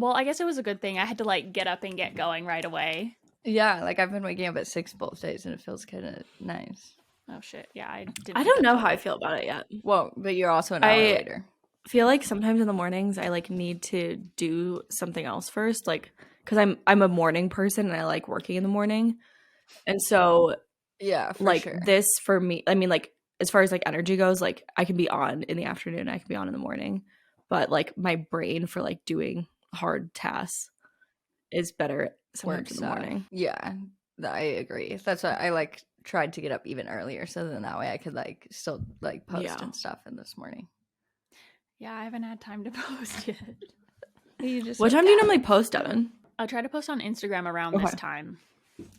Well, I guess it was a good thing. I had to like get up and get going right away. Yeah, like I've been waking up at 6 both days and it feels kind of nice. Oh shit. Yeah, I didn't. I don't know how I feel about it yet. Well, but you're also an hour later. I feel like sometimes in the mornings I like need to do something else first, like because I'm a morning person and I like working in the morning, and so yeah, like sure. this for me, I mean, like as far as like energy goes, like I can be on in the afternoon, I can be on in the morning, but like my brain for like doing hard tasks is better sometimes in the morning. Yeah, I agree. That's why I like tried to get up even earlier, so then that way I could like still like post and stuff in this morning. Yeah, I haven't had time to post yet. What time do you normally post, Devin? I'll try to post on Instagram around this time.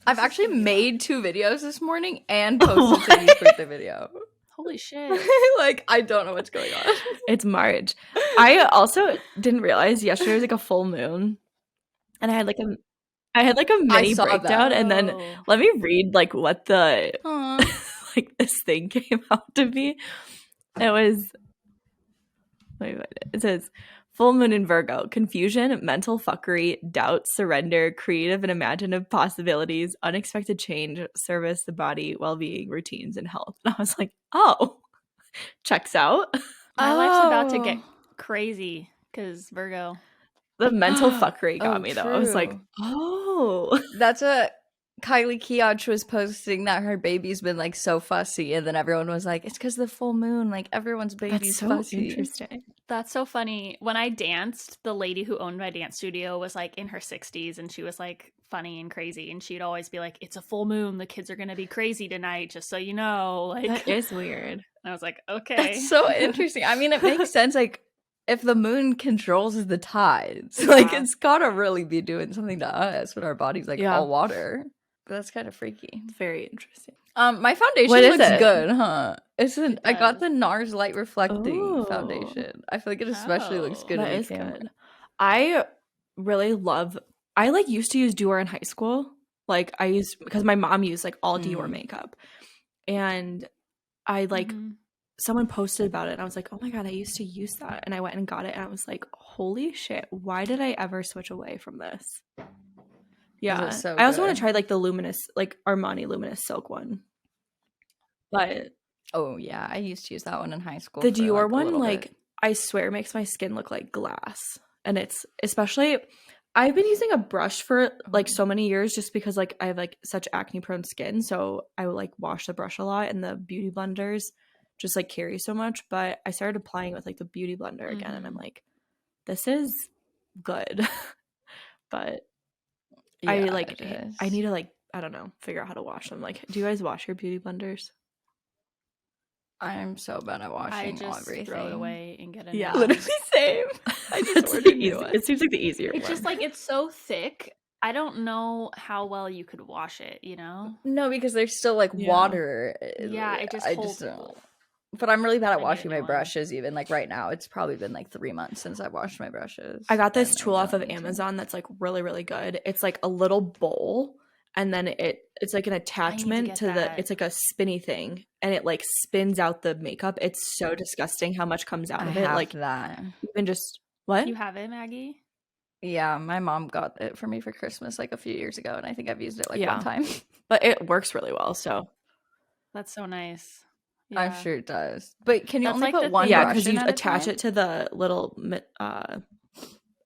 I've actually made 2 videos this morning and posted Sadie's birthday video. Holy shit. Like, I don't know what's going on. It's March. I also didn't realize yesterday was like a full moon. And I had like a mini breakdown. And then let me read like what the like this thing came out to be. It was it says full moon in Virgo, confusion, mental fuckery, doubt, surrender, creative and imaginative possibilities, unexpected change, service, the body, well-being, routines, and health. And I was like, oh, checks out. My life's about to get crazy because Virgo. The mental fuckery got me though. I was like, oh. That's what Kylie Keoch was posting, that her baby's been like so fussy, and then everyone was like, it's because of the full moon, like everyone's baby's fussy. Interesting. That's so funny. When I danced, the lady who owned my dance studio was like in her 60s, and she was like funny and crazy, and she'd always be like, it's a full moon, the kids are gonna be crazy tonight, just so you know. Like, that is weird. And I was like, okay. That's so interesting. I mean, it makes sense, like if the moon controls the tides, like it's gotta really be doing something to us when our body's like all water. But that's kind of freaky. It's very interesting. My foundation looks good, huh? I got the NARS light reflecting foundation. I feel like it especially looks good. That is good. I really love. I like used to use Dior in high school. Like I used because my mom used like all Dior makeup, and I like someone posted about it, and I was like, oh my god, I used to use that, and I went and got it, and I was like, holy shit, why did I ever switch away from this? Yeah, so I also want to try like the luminous, like Armani luminous silk one. But oh yeah, I used to use that one in high school. The Dior one, like I swear, makes my skin look like glass, and it's especially. I've been using a brush for like so many years just because like I have like such acne prone skin, so I would like wash the brush a lot, and the beauty blenders just like carry so much. But I started applying with like the beauty blender again, and I'm like, this is good, but. Yeah, I need to like, I don't know, figure out how to wash them. Like, do you guys wash your beauty blenders? I'm so bad at washing everything. I just throw it away and get it. Yeah, literally same. I just ordered easy. It seems like the easier It's one. just like it's so thick. I don't know how well you could wash it. You know? No, because there's still like water. Yeah, it just holds. But I'm really bad at washing my brushes. Even like right now, it's probably been like 3 months since I've washed my brushes. I got this tool off of Amazon that's like really, really good. It's like a little bowl, and then it's like an attachment to the. It's like a spinny thing, and it like spins out the makeup. It's so disgusting how much comes out of it. Like that. Even just what? You have it, Maggie? Yeah, my mom got it for me for Christmas like a few years ago, and I think I've used it like one time. But it works really well. So that's so nice. Yeah. I'm sure it does. But can you only put one brush in? Yeah, because you attach it to the little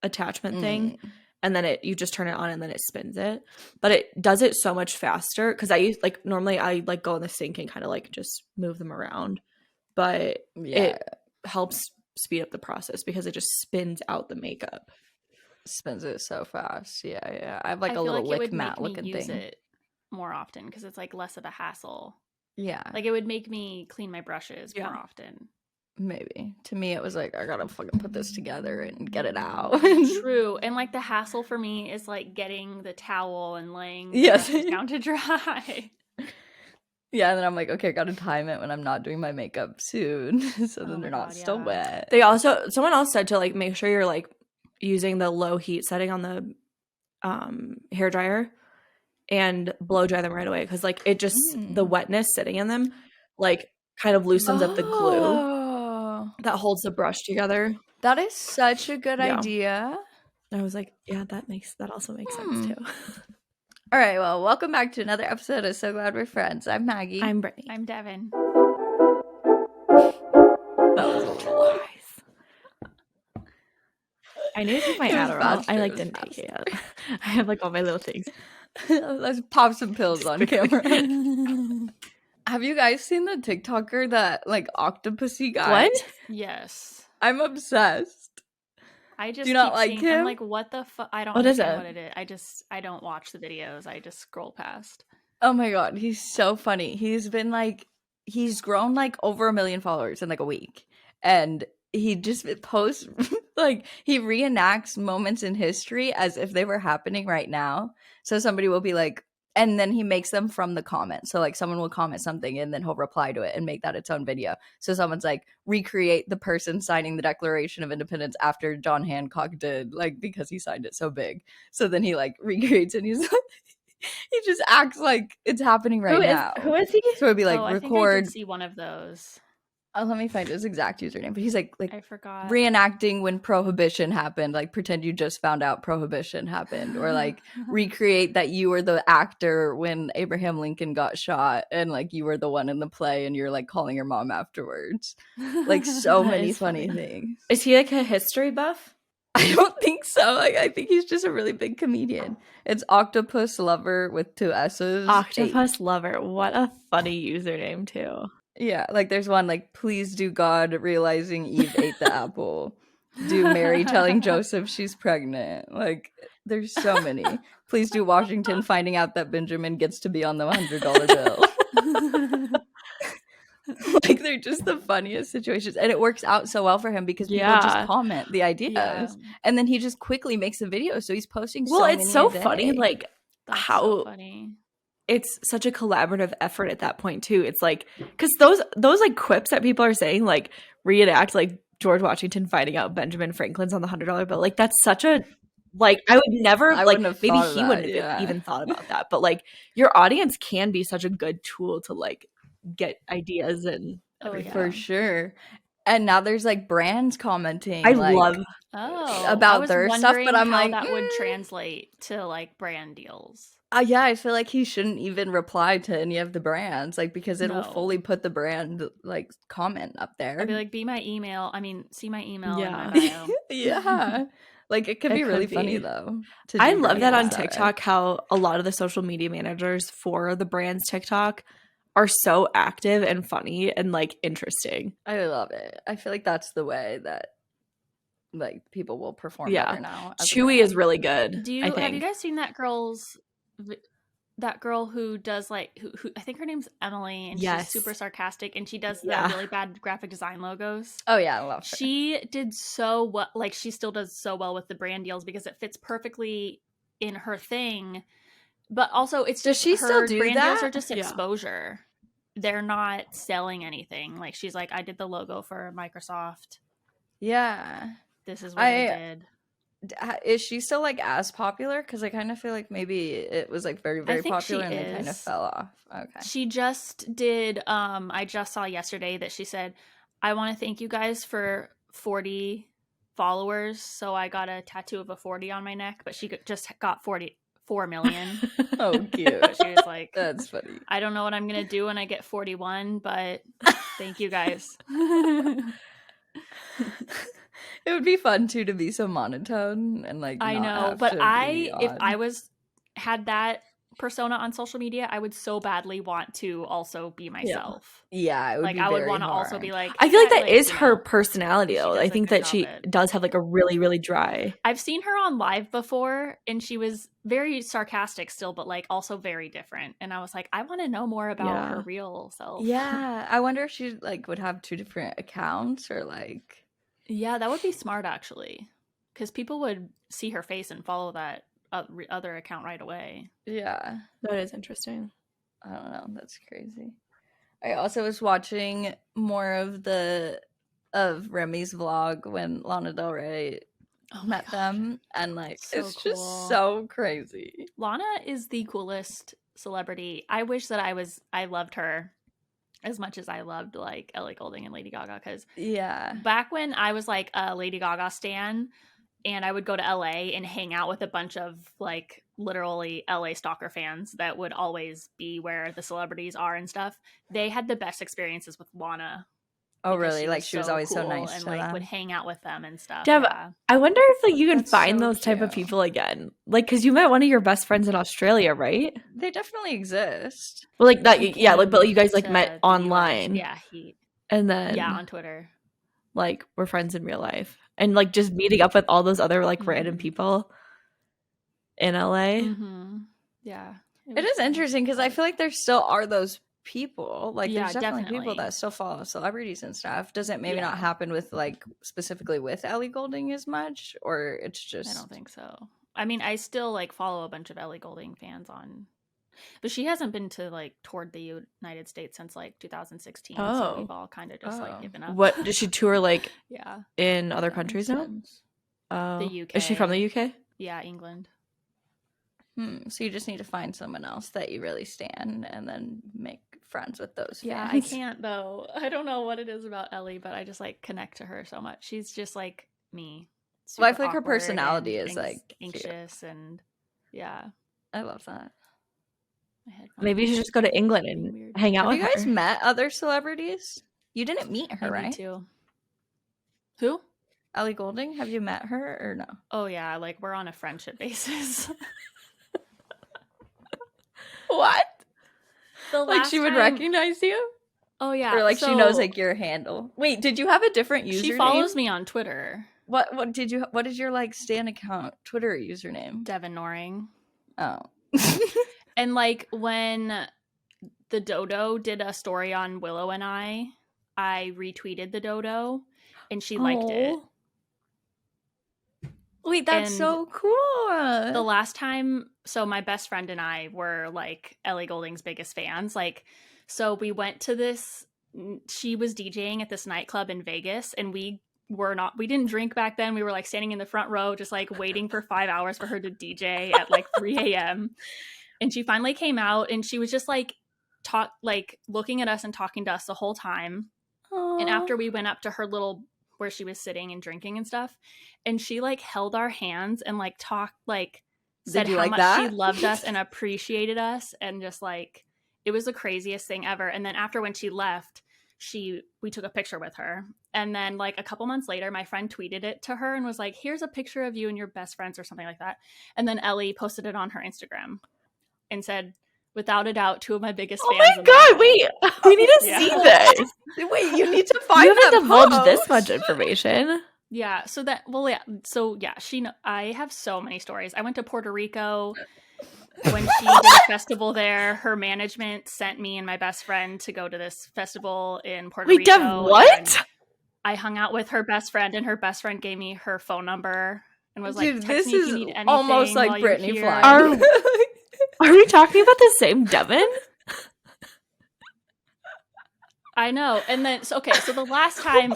attachment thing, and then you just turn it on, and then it spins it. But it does it so much faster because I use like normally I like go in the sink and kind of like just move them around, but it helps speed up the process because it just spins out the makeup. Spins it so fast. Yeah. I have like a little lick mat looking thing. Use it more often because it's like less of a hassle. Yeah. Like it would make me clean my brushes more often. Maybe. To me, it was like, I gotta fucking put this together and get it out. True. And like the hassle for me is like getting the towel and laying the down to dry. Yeah, and then I'm like, okay, I gotta time it when I'm not doing my makeup soon. So then they're not still wet. Someone else said to like make sure you're like using the low heat setting on the hair dryer and blow dry them right away because like it just the wetness sitting in them like kind of loosens up the glue that holds the brush together. That is such a good idea. I was like, yeah, that also makes sense too. All right, well, welcome back to another episode of So Glad We're Friends. I'm Maggie. I'm Brittany. I'm Devon. That was a little low. I need to take my It was Adderall. faster, I it didn't was take it yet. I have all my little things. Let's pop some pills on camera. Have you guys seen the TikToker, that octopusy guy? What? Yes. I'm obsessed. I just do you not like seeing, him? I'm like, what the fuck? I don't What is understand it? what it is. I don't watch the videos. I just scroll past. Oh my god, he's so funny. He's grown over 1 million followers in a week. And he just posts he reenacts moments in history as if they were happening right now. So somebody will be like, and then he makes them from the comments. So someone will comment something and then he'll reply to it and make that its own video. So someone's like, recreate the person signing the Declaration of Independence after John Hancock did, because he signed it so big. So then he recreates it and he's he just acts like it's happening right now. Who is he? So it'd be I think I record. did see one of those. Let me find his exact username. But he's I forgot. reenacting when Prohibition happened. Pretend you just found out Prohibition happened, or recreate that you were the actor when Abraham Lincoln got shot, and you were the one in the play, and you're calling your mom afterwards. So many funny things. Is he a history buff? I don't think so. I think he's just a really big comedian. It's Octopus Lover with 2 S's. Octopus Lover. What a funny username too. Yeah, there's one please do God realizing Eve ate the apple. Do Mary telling Joseph she's pregnant. There's so many. Please do Washington finding out that Benjamin gets to be on the $100 bill. They're just the funniest situations, and it works out so well for him because people just comment the ideas, and then he just quickly makes a video. So he's posting. Well, it's so funny, That's how so funny. It's such a collaborative effort at that point too. It's because those quips that people are saying, reenact George Washington finding out Benjamin Franklin's on the $100 bill. That's such a I would never wouldn't maybe he wouldn't have even thought about that. But your audience can be such a good tool to get ideas and for sure. And now there's brands commenting. I love about their stuff, but I'm how that would translate to brand deals. Yeah, I feel he shouldn't even reply to any of the brands, because it will fully put the brand comment up there. I'd be be my email. I mean, see my email. Yeah. In my bio. Yeah. It could be really funny though. I love that on TikTok, how a lot of the social media managers for the brand's TikTok are so active and funny and interesting. I love it. I feel that's the way that people will perform better now. Chewy is really good. Have you guys seen that girl who does who I think her name's Emily, and she's super sarcastic, and she does the really bad graphic design logos. Oh yeah, I love her. She did so well. She still does so well with the brand deals because it fits perfectly in her thing. But also, it's does she still do brand that? Deals are just exposure. They're not selling anything. She's I did the logo for Microsoft. Yeah, this is what I did. Is she still as popular? Because I kind of feel maybe it was very, very popular and then kind of fell off. Okay. She just did. I just saw yesterday that she said, "I want to thank you guys for 40 followers." So I got a tattoo of a 40 on my neck, but she just got 4 million. Oh, cute. She was like, "That's funny. I don't know what I'm gonna do when I get 41, but thank you guys." It would be fun too to be so monotone and I know, but if I had that persona on social media, I would so badly want to also be myself. Yeah, it would I would want to also be I feel that is her personality though. I think that she does have a really, really dry. I've seen her on live before, and she was very sarcastic still, but also very different. And I was I want to know more about her real self. Yeah, I wonder if she would have 2 different accounts or Yeah, that would be smart actually, because people would see her face and follow that other account right away. Yeah, that is interesting. I don't know, that's crazy. I also was watching more of Remy's vlog when Lana Del Rey met them, and it's cool. Just so crazy. Lana is the coolest celebrity. I wish that I loved her as much as I loved Ellie Goulding and Lady Gaga, because back when I was a Lady Gaga stan, and I would go to LA and hang out with a bunch of like literally LA stalker fans that would always be where the celebrities are and stuff. They had the best experiences with Lana. Oh, because really? Like she was always so cool nice and to like would them. hang out with them and stuff. Dev, Yeah. I wonder if like you can That's find so those type of cute. people again. Like, because you met one of your best friends in Australia, right? They definitely exist. Well, like that, He yeah. Like, but came you guys like to met the US. online, Yeah, and then on Twitter. like we're friends in real life, and like just meeting up with all those other like random Mhm. people in LA. Mm-hmm. Yeah. It is interesting because I feel like there still are those people. Like Yeah, there's definitely people definitely. that still follow celebrities and stuff. Does it maybe Yeah. not happen with like specifically with Ellie Goulding as much, or it's just? I don't think so. I mean, I still like follow a bunch of Ellie Goulding fans on, but she hasn't been to like toured the United States since like 2016. So Oh. we've all kind of just like given up. What does she tour like Yeah, in other countries now? Oh, the UK. Is she from the UK? Yeah, England. So you just need to find someone else that you really stan, and then make friends with those fans. Yeah, I can't though. I don't know what it is about Ellie, but I just like connect to her so much. She's just like me. Well, I Super feel like her awkward personality and is like cute. anxious and yeah. I love that. I had fun. Maybe you should just go to England Being and weird. hang out Have with you guys her. met other celebrities? You didn't meet her, I need right? to. Who? Ellie Goulding. Have you met her or no? Oh yeah, like we're on a friendship basis. What? The Like last she would time- recognize you? Oh yeah. Or like she knows so like your handle. Wait, did you have a different username? she follows me on Twitter. What is your like Stan account Twitter username? Devon Noring. Oh. And like when the Dodo did a story on Willow and I retweeted the Dodo and she liked it. Wait, that's And so cool. The last time, so my best friend and I were like Ellie Goulding's biggest fans. Like, so we went to this, she was DJing at this nightclub in Vegas and we didn't drink back then. We were like standing in the front row, just like waiting for 5 hours for her to DJ at like 3 a.m. And she finally came out and she was just like looking at us and talking to us the whole time. Aww. And after we went up to her little, where she was sitting and drinking and stuff, and she like held our hands and like talked, like said how much she loved us and appreciated us, and just like it was the craziest thing ever. And then after when she left, we took a picture with her, and then like a couple months later my friend tweeted it to her and was like, here's a picture of you and your best friends or something like that. And then Ellie posted it on her Instagram and said, without a doubt, two of my biggest fans. Oh my god, wait, we need to see this. Wait, you need to find You haven't divulged post. this much information. Yeah, I have so many stories. I went to Puerto Rico when she did a festival there. Her management sent me and my best friend to go to this festival in Puerto Rico. Wait, Dev, what? I hung out with her best friend, and her best friend gave me her phone number and was like, Dude, text this me if is you need anything almost like while you're Brittany here. flying. Are we talking about the same Devon? I know. And then, so the last time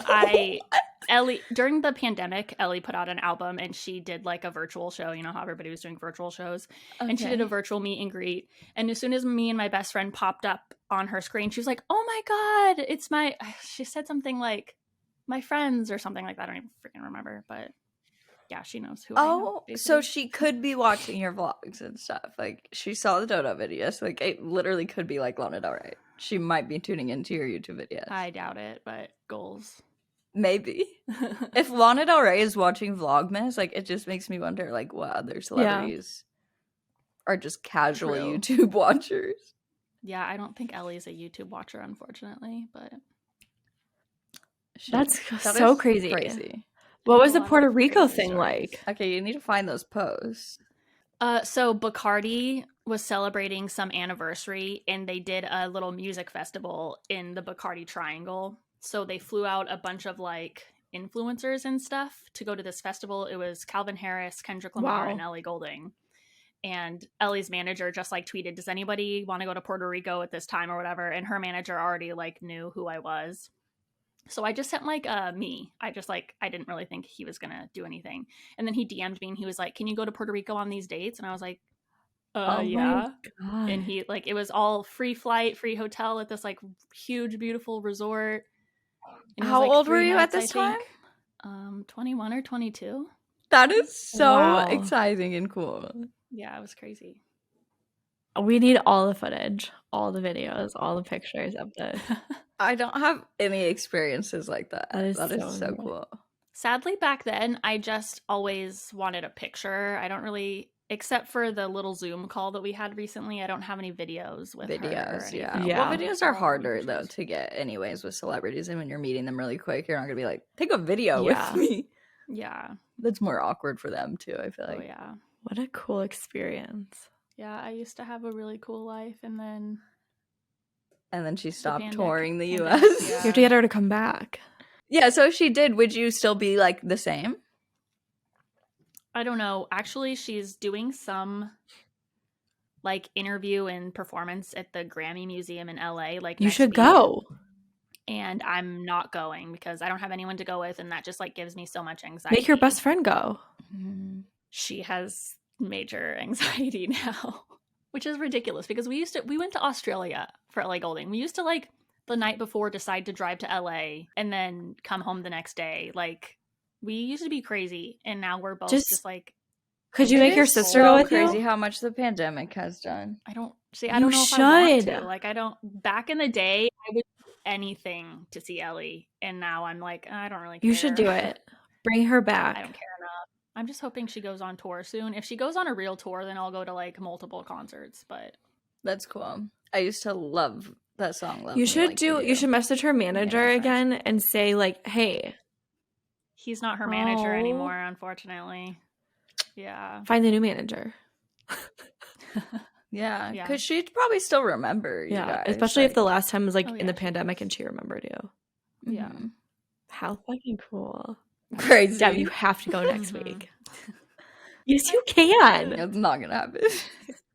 Ellie, during the pandemic, Ellie put out an album and she did like a virtual show. You know how everybody was doing virtual shows. Okay. And she did a virtual meet and greet. And as soon as me and my best friend popped up on her screen, she was like, oh my God, she said something like my friends or something like that. I don't even freaking remember, but yeah, she knows who I am. Oh, so she could be watching your vlogs and stuff. Like she saw the Dodo videos. Like it literally could be like Lana Del Rey. She might be tuning into your YouTube videos. I doubt it, but goals. Maybe. If Lana Del Rey is watching Vlogmas, like it just makes me wonder like what other celebrities are just casual YouTube watchers. Yeah, I don't think Ellie's a YouTube watcher, unfortunately, but that's so crazy. What was the Puerto Rico thing like? Okay, you need to find those posts. So Bacardi was celebrating some anniversary and they did a little music festival in the Bacardi Triangle. So they flew out a bunch of like influencers and stuff to go to this festival. It was Calvin Harris, Kendrick Lamar, and Ellie Goulding. And Ellie's manager just like tweeted, does anybody want to go to Puerto Rico at this time or whatever? And her manager already like knew who I was. So I just sent like me. I didn't really think he was going to do anything. And then he DM'd me and he was like, can you go to Puerto Rico on these dates? And I was like, yeah. And he like, it was all free flight, free hotel at this like huge, beautiful resort. How old were you at this time? 21 or 22. That is so Wow. exciting and cool. Yeah, it was crazy. We need all the footage, all the videos, all the pictures of this. I don't have any experiences like that. That is That is so so cool. cool. Sadly, back then, I just always wanted a picture. I don't really, except for the little Zoom call that we had recently, I don't have any videos with her. or Videos, yeah. anything. Yeah. Well, videos It's are all phone harder though pictures. to get anyways with celebrities, and when you're meeting them really quick, you're not gonna be like, take a video Yeah. with me. Yeah. That's more awkward for them too, I feel Oh, like. yeah. What a cool experience. Yeah, I used to have a really cool life, and then And then she stopped pandemic- touring the pandemic, US. You have to get her to come back. Yeah, so if she did, would you still be like the same? I don't know. Actually, she's doing some like interview and performance at the Grammy Museum in LA. Like You next should week. go. And I'm not going because I don't have anyone to go with, and that just like gives me so much anxiety. Make your best friend go. She has major anxiety now, which is ridiculous because we went to Australia for LA Golding. We used to like the night before decide to drive to LA and then come home the next day. Like we used to be crazy, and now we're both Just- just like, Could you It make your is sister so go with crazy you? how much the pandemic has done. I don't see. You I don't know if I want should. to. Like I don't. Back in the day, I would do anything to see Ellie, and now I'm like, I don't really care. You should do it. Bring her back. I don't care enough. I'm just hoping she goes on tour soon. If she goes on a real tour, then I'll go to like multiple concerts. But That's cool. I used to love that song. Love You Me should Like do. You should message her manager friends. again and say like, "Hey, he's not her manager Oh. anymore, unfortunately. Yeah. find a new manager." Yeah, Yeah. because she'd probably still remember you Yeah, guys, especially if the last time was like Oh, in yeah, the she pandemic does. and she remembered you. Yeah. Mhm. How fucking cool! Crazy. Yeah, you have to go next Mhm. week. Yes, you can. It's not gonna happen.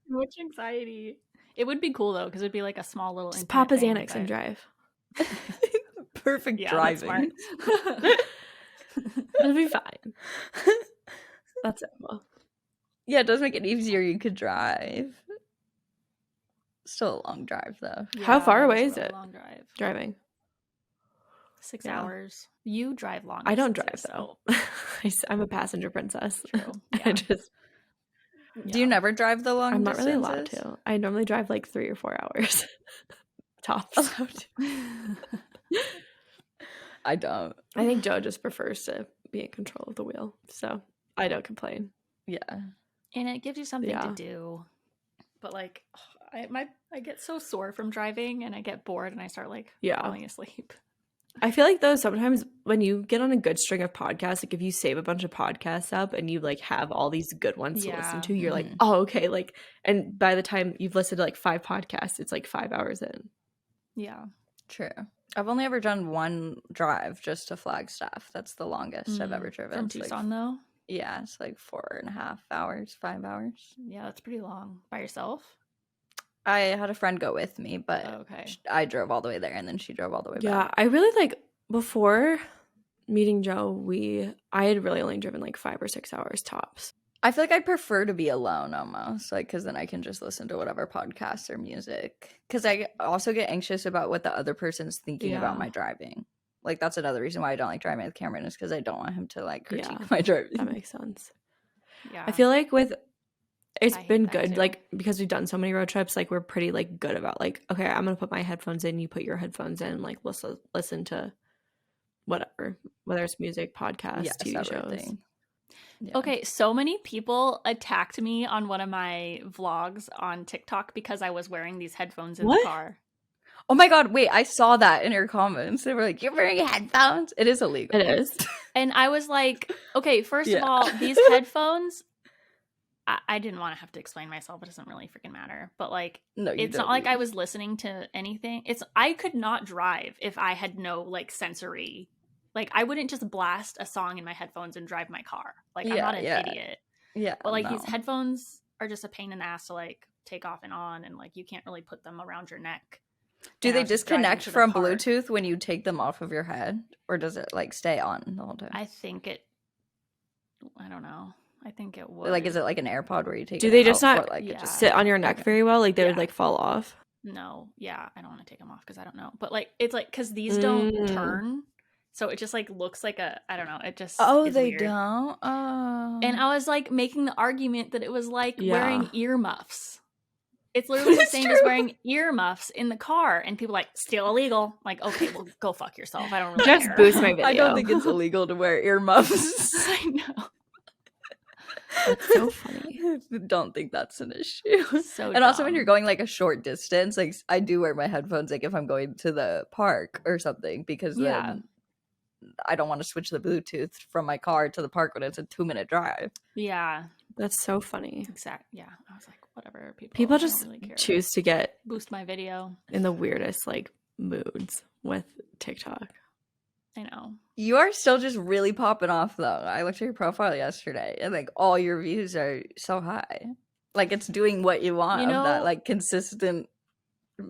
Much anxiety. It would be cool though, because it'd be like a small little. Just intimate pop a thing, Xanax and but- drive. Perfect Yeah, that's driving. smart. It'll be fine. That's it. Well, Yeah, it does make it easier. You could drive. Still a long drive though. How far Yeah, away it's is a really it? long drive. driving. 6 Yeah. hours. You drive long. I don't drive distances, though. I'm a passenger princess. True. I Yeah. just. Do you never drive the long I'm not really allowed distances? to. I normally drive like 3 or 4 hours. Tops. Allowed to. I don't. I think Joe just prefers to be in control of the wheel, so I don't complain. Yeah. And it gives you something Yeah. to do. But like, I get so sore from driving, and I get bored, and I start like Yeah. falling asleep. I feel like though sometimes when you get on a good string of podcasts, like if you save a bunch of podcasts up and you like have all these good ones to Yeah. listen to, you're like, Mhm. oh, okay, like, and by the time you've listened to like 5 podcasts, it's like 5 hours in. Yeah. True. I've only ever done one drive just to Flagstaff. That's the longest I've ever driven. From It's like- Tucson though. yeah, it's like 4.5 hours, 5 hours. Yeah, that's pretty long. By yourself? I had a friend go with me, but Oh, okay. I drove all the way there and then she drove all the way Yeah, back. I really like before meeting Joe, I had really only driven like 5 or 6 hours tops. I feel like I prefer to be alone almost, like, because then I can just listen to whatever podcasts or music. Because I also get anxious about what the other person's thinking about Yeah. my driving. Like, that's another reason why I don't like driving with Cameron, is because I don't want him to, like, critique Yeah. my driving. That makes sense. Yeah. I feel like it's I hate been that good, too. like because we've done so many road trips, like we're pretty like good about like, okay, I'm gonna put my headphones in, you put your headphones in, like listen to whatever, whether it's music, podcasts, Yes, TV shows. everything. Yeah. Okay, so many people attacked me on one of my vlogs on TikTok because I was wearing these headphones in What? the car. Oh my god, wait, I saw that in your comments. They were like, you're wearing headphones? It is illegal. It is. And I was like, okay, first of Yeah. all, these headphones, I didn't want to have to explain myself. It doesn't really freaking matter. But like, No, you it's not don't like need- I was listening to anything. I could not drive if I had no like sensory. Like, I wouldn't just blast a song in my headphones and drive my car. Like, I'm Yeah, not an yeah. idiot. Yeah. But like, no. these headphones are just a pain in the ass to like take off and on, and like you can't really put them around your neck. Do And I they was just driving disconnect to the from park. Bluetooth when you take them off of your head? Or does it like stay on the whole time? I think I don't know. I think it would. Like, is it like an AirPod where you take Do it they just out, not or, like, Yeah. it just Sit on your neck Okay. very well, like they would Yeah. like fall off. No, yeah, I don't want to take them off because I don't know. But like, it's like because these don't Mm. turn, So it just like looks like a, I don't know, it just Oh, is they weird. don't? Oh. And I was like making the argument that it was like wearing Yeah. earmuffs. It's literally the It's same as true. wearing earmuffs in the car. And people are like, still illegal. I'm like, okay, well, go fuck yourself. I don't really Just care. boost my video. I don't think it's illegal to wear earmuffs. I know. That's so funny. I don't think that's an issue. So And also when dumb. you're going like a short distance, like I do wear my headphones like if I'm going to the park or something, because Yeah. then I don't want to switch the Bluetooth from my car to the park when it's a 2-minute drive. Yeah. That's so funny. Exactly. Yeah. I was like, whatever, people. People I don't just really care. choose to get Boost my video. in the weirdest like moods with TikTok. I know. You are still just really popping off though. I looked at your profile yesterday and like all your views are so high. Like it's doing what you want You of that know- like consistent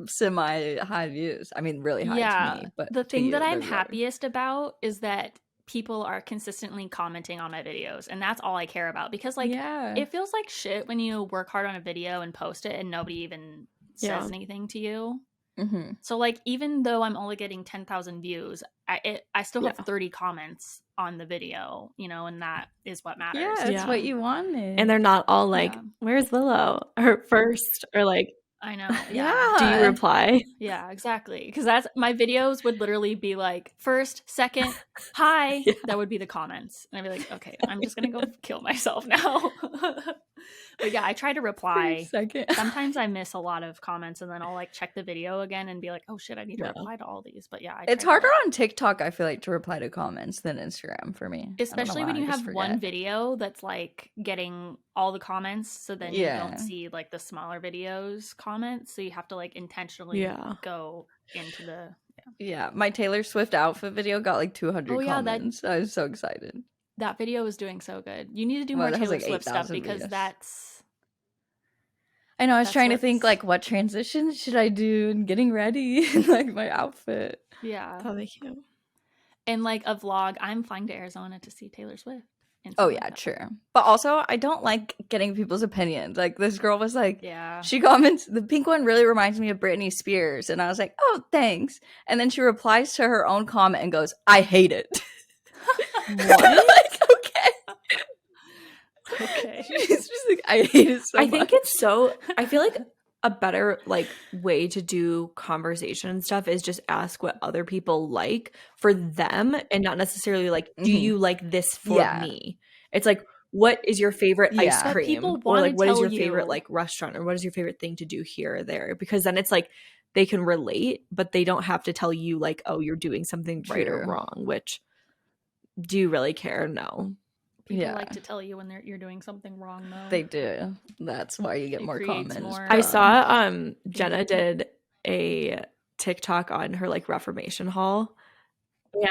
semi high views. I mean really high to me, but the to thing you, that I'm they're low. happiest about is that people are consistently commenting on my videos, and that's all I care about, because like yeah. it feels like shit when you work hard on a video and post it and nobody even says Yeah. anything to you. Mm-hmm. So like even though I'm only getting 10,000 views, I still have Yeah. 30 comments on the video, you know, and that is what matters. Yeah, it's Yeah. what you wanted. And they're not all like, Yeah. where's Willow? Or first, or like, I know. yeah. do you reply? Yeah, exactly. Because that's my videos would literally be like first, second, hi. Yeah. That would be the comments, and I'd be like, okay, I'm just gonna go kill myself now. But yeah, I try to reply. Second. Sometimes I miss a lot of comments, and then I'll like check the video again and be like, oh shit, I need to Yeah. reply to all these. But yeah, I It's try to- harder on TikTok, I feel like, to reply to comments than Instagram for me. I don't know especially why, when I you just have one forget. video that's like getting all the comments, so then you Yeah. don't see like the smaller videos comments, so you have to like intentionally Yeah. go into the Yeah, my Taylor Swift outfit video got like 200 Oh, yeah, that- comments. I was so excited. that video is doing so good. You need to do Well, more it has, Taylor like, Swift stuff 8,000 because views. that's I know, I was That's trying to think what's- like what transition should I do and getting ready and like my outfit. yeah. Probably cute. And like a vlog, I'm flying to Arizona to see Taylor Swift. and Oh stuff like yeah, that. true. But also I don't like getting people's opinions. Like this girl was like Yeah. she comments, the pink one really reminds me of Britney Spears, and I was like, "Oh, thanks." And then she replies to her own comment and goes, "I hate it." What? Like, okay. Okay. She's just like, "I hate it so I much." think it's so, I feel like a better like way to do conversation and stuff is just ask what other people like for them, and not necessarily like, do Mhm. you like this for Yeah. me? It's like, what is your favorite ice Yeah. But cream? people Or like, wanna what is tell your favorite you- like restaurant? Or what is your favorite thing to do here or there? Because then it's like they can relate, but they don't have to tell you like, oh, you're doing something right or True. wrong, which do you really care? No. People Yeah. like to tell you when you're doing something wrong, though. They do. That's why you get It more creates comments. more- I but- saw Jenna Yeah. did a TikTok on her like Reformation haul,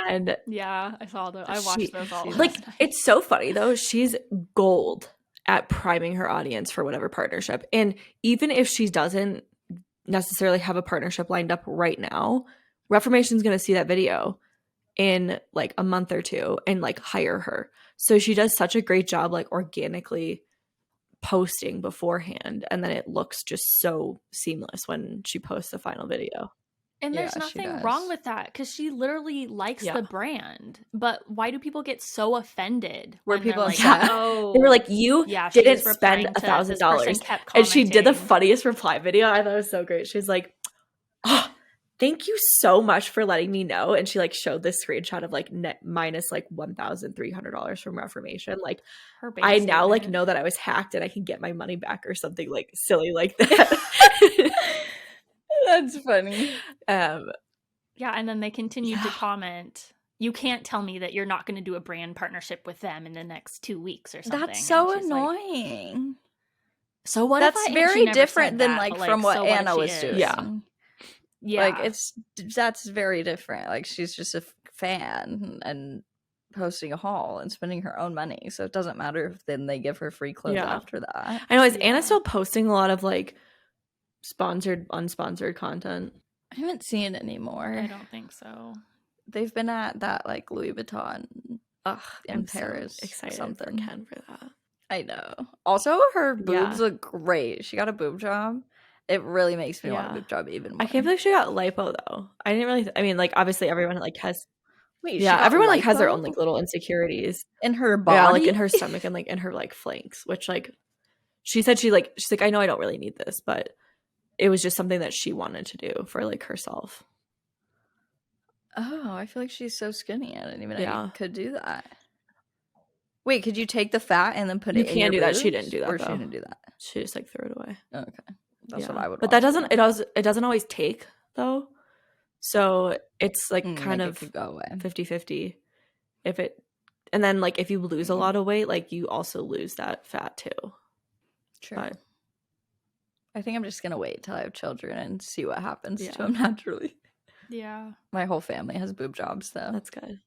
and Yeah, I saw those. I watched She- those all. she's like last night. it's so funny though. She's gold at priming her audience for whatever partnership, and even if she doesn't necessarily have a partnership lined up right now, Reformation's going to see that video in like a month or two and like hire her. So she does such a great job like organically posting beforehand, and then it looks just so seamless when she posts the final video. And there's Yeah, she nothing does. wrong with that, because she literally likes Yeah. the brand. But why do people get so offended Were when they're people like, upset? oh, They were like, you yeah, she didn't was spend replying to $1,000. this person kept And she did the commenting. funniest reply video. I thought it was so great. She's like, oh, thank you so much for letting me know. And she like showed this screenshot of like net minus like $1,300 from Reformation. Like, Her I bank now like statement. know that I was hacked and I can get my money back or something like silly like that. That's funny. Yeah, and then they continued to Yeah. comment, you can't tell me that you're not going to do a brand partnership with them in the next 2 weeks or something. That's so And she's like, annoying. so what That's if I, and she very never different said than that, like but, from what so if Anna she was is? doing. Yeah. Yeah. Like that's very different. Like she's just a fan and posting a haul and spending her own money. So it doesn't matter if then they give her free clothes Yeah. after that. I know, is Yeah. Anna still posting a lot of like sponsored, unsponsored content? I haven't seen it anymore. I don't think so. They've been at that like Louis Vuitton. Ugh, In I'm so Paris, excited something. for Ken for that. I know. Also, her boobs Yeah. look great. She got a boob job. It really makes me want a Yeah. boob job even more. I can't believe she got lipo though. I didn't really. I mean, like obviously everyone like has. Wait, she Yeah, got everyone like has their lipo own like little insecurities. in her body. Yeah, like in her stomach and like in her like flanks, which like she said she's like, I know I don't really need this, but it was just something that she wanted to do for like herself. Oh, I feel like she's so skinny. I didn't even know Yeah. you could do that. Wait, could you take the fat and then put You it in can your do that. She boobs? didn't do that Or though. she didn't do that? She just like threw it away. Okay. That's Yeah. what I would But that want to doesn't do. it doesn't always take though. So it's like kind Like, of it could go away. 50-50. If it and then like if you lose a lot of weight, like you also lose that fat too. True. But I think I'm just gonna wait till I have children and see what happens Yeah. to them naturally. Yeah. My whole family has boob jobs though. that's good.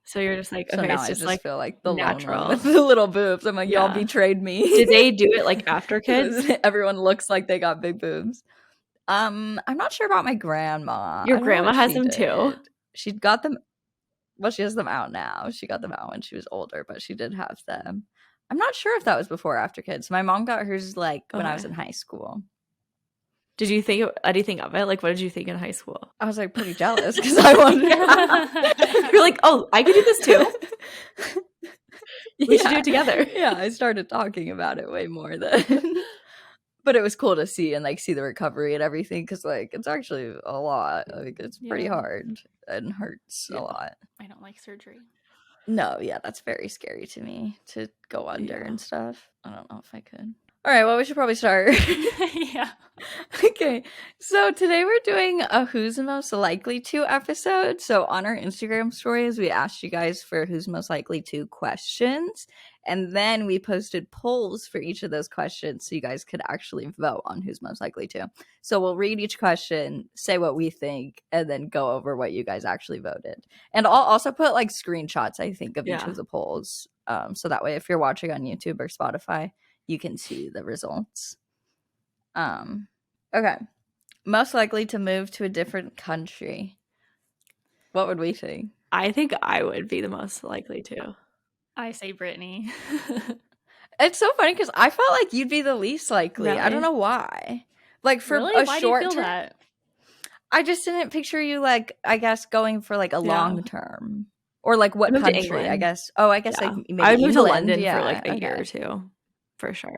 So you're just like, So okay, now it's I just just like feel like the natural. lone one with the little boobs. I'm like, y'all Yeah. betrayed me. Did they do it like after kids? Everyone looks like they got big boobs. I'm not sure about my grandma. Your I don't know grandma what has she them too? did. She got them. Well, she has them out now. She got them out when she was older, but she did have them. I'm not sure if that was before or after kids. My mom got hers like when I was in high school. Did you think anything of it? Like, what did you think in high school? I was like pretty jealous because I wanted. You're like, oh, I could do this too. We should do it together. Yeah, I started talking about it way more then. But it was cool to see and like see the recovery and everything because like it's actually a lot. Like it's pretty Yeah. hard and hurts a lot. I don't like surgery. No, yeah, that's very scary to me to go under Yeah. and stuff. I don't know if I could. All right, well, we should probably start. Yeah. Okay, so today we're doing a Who's Most Likely To episode. So on our Instagram stories, we asked you guys for Who's Most Likely To questions. And then we posted polls for each of those questions so you guys could actually vote on who's most likely to. So we'll read each question, say what we think, and then go over what you guys actually voted. And I'll also put like screenshots, I think, of each of the polls. So that way, if you're watching on YouTube or Spotify, you can see the results. Okay. Most likely to move to a different country. What would we think? I think I would be the most likely to. I say Brittany. It's so funny because I felt like you'd be the least likely. I don't Really? know why. Like for Really? a Why short do you feel term, that? I just didn't picture you like I guess going for like a Yeah. long term or like what I moved to country? I England. guess. Oh, I guess Yeah. like maybe I would move to England. London Yeah, for like a okay. year or two, for sure.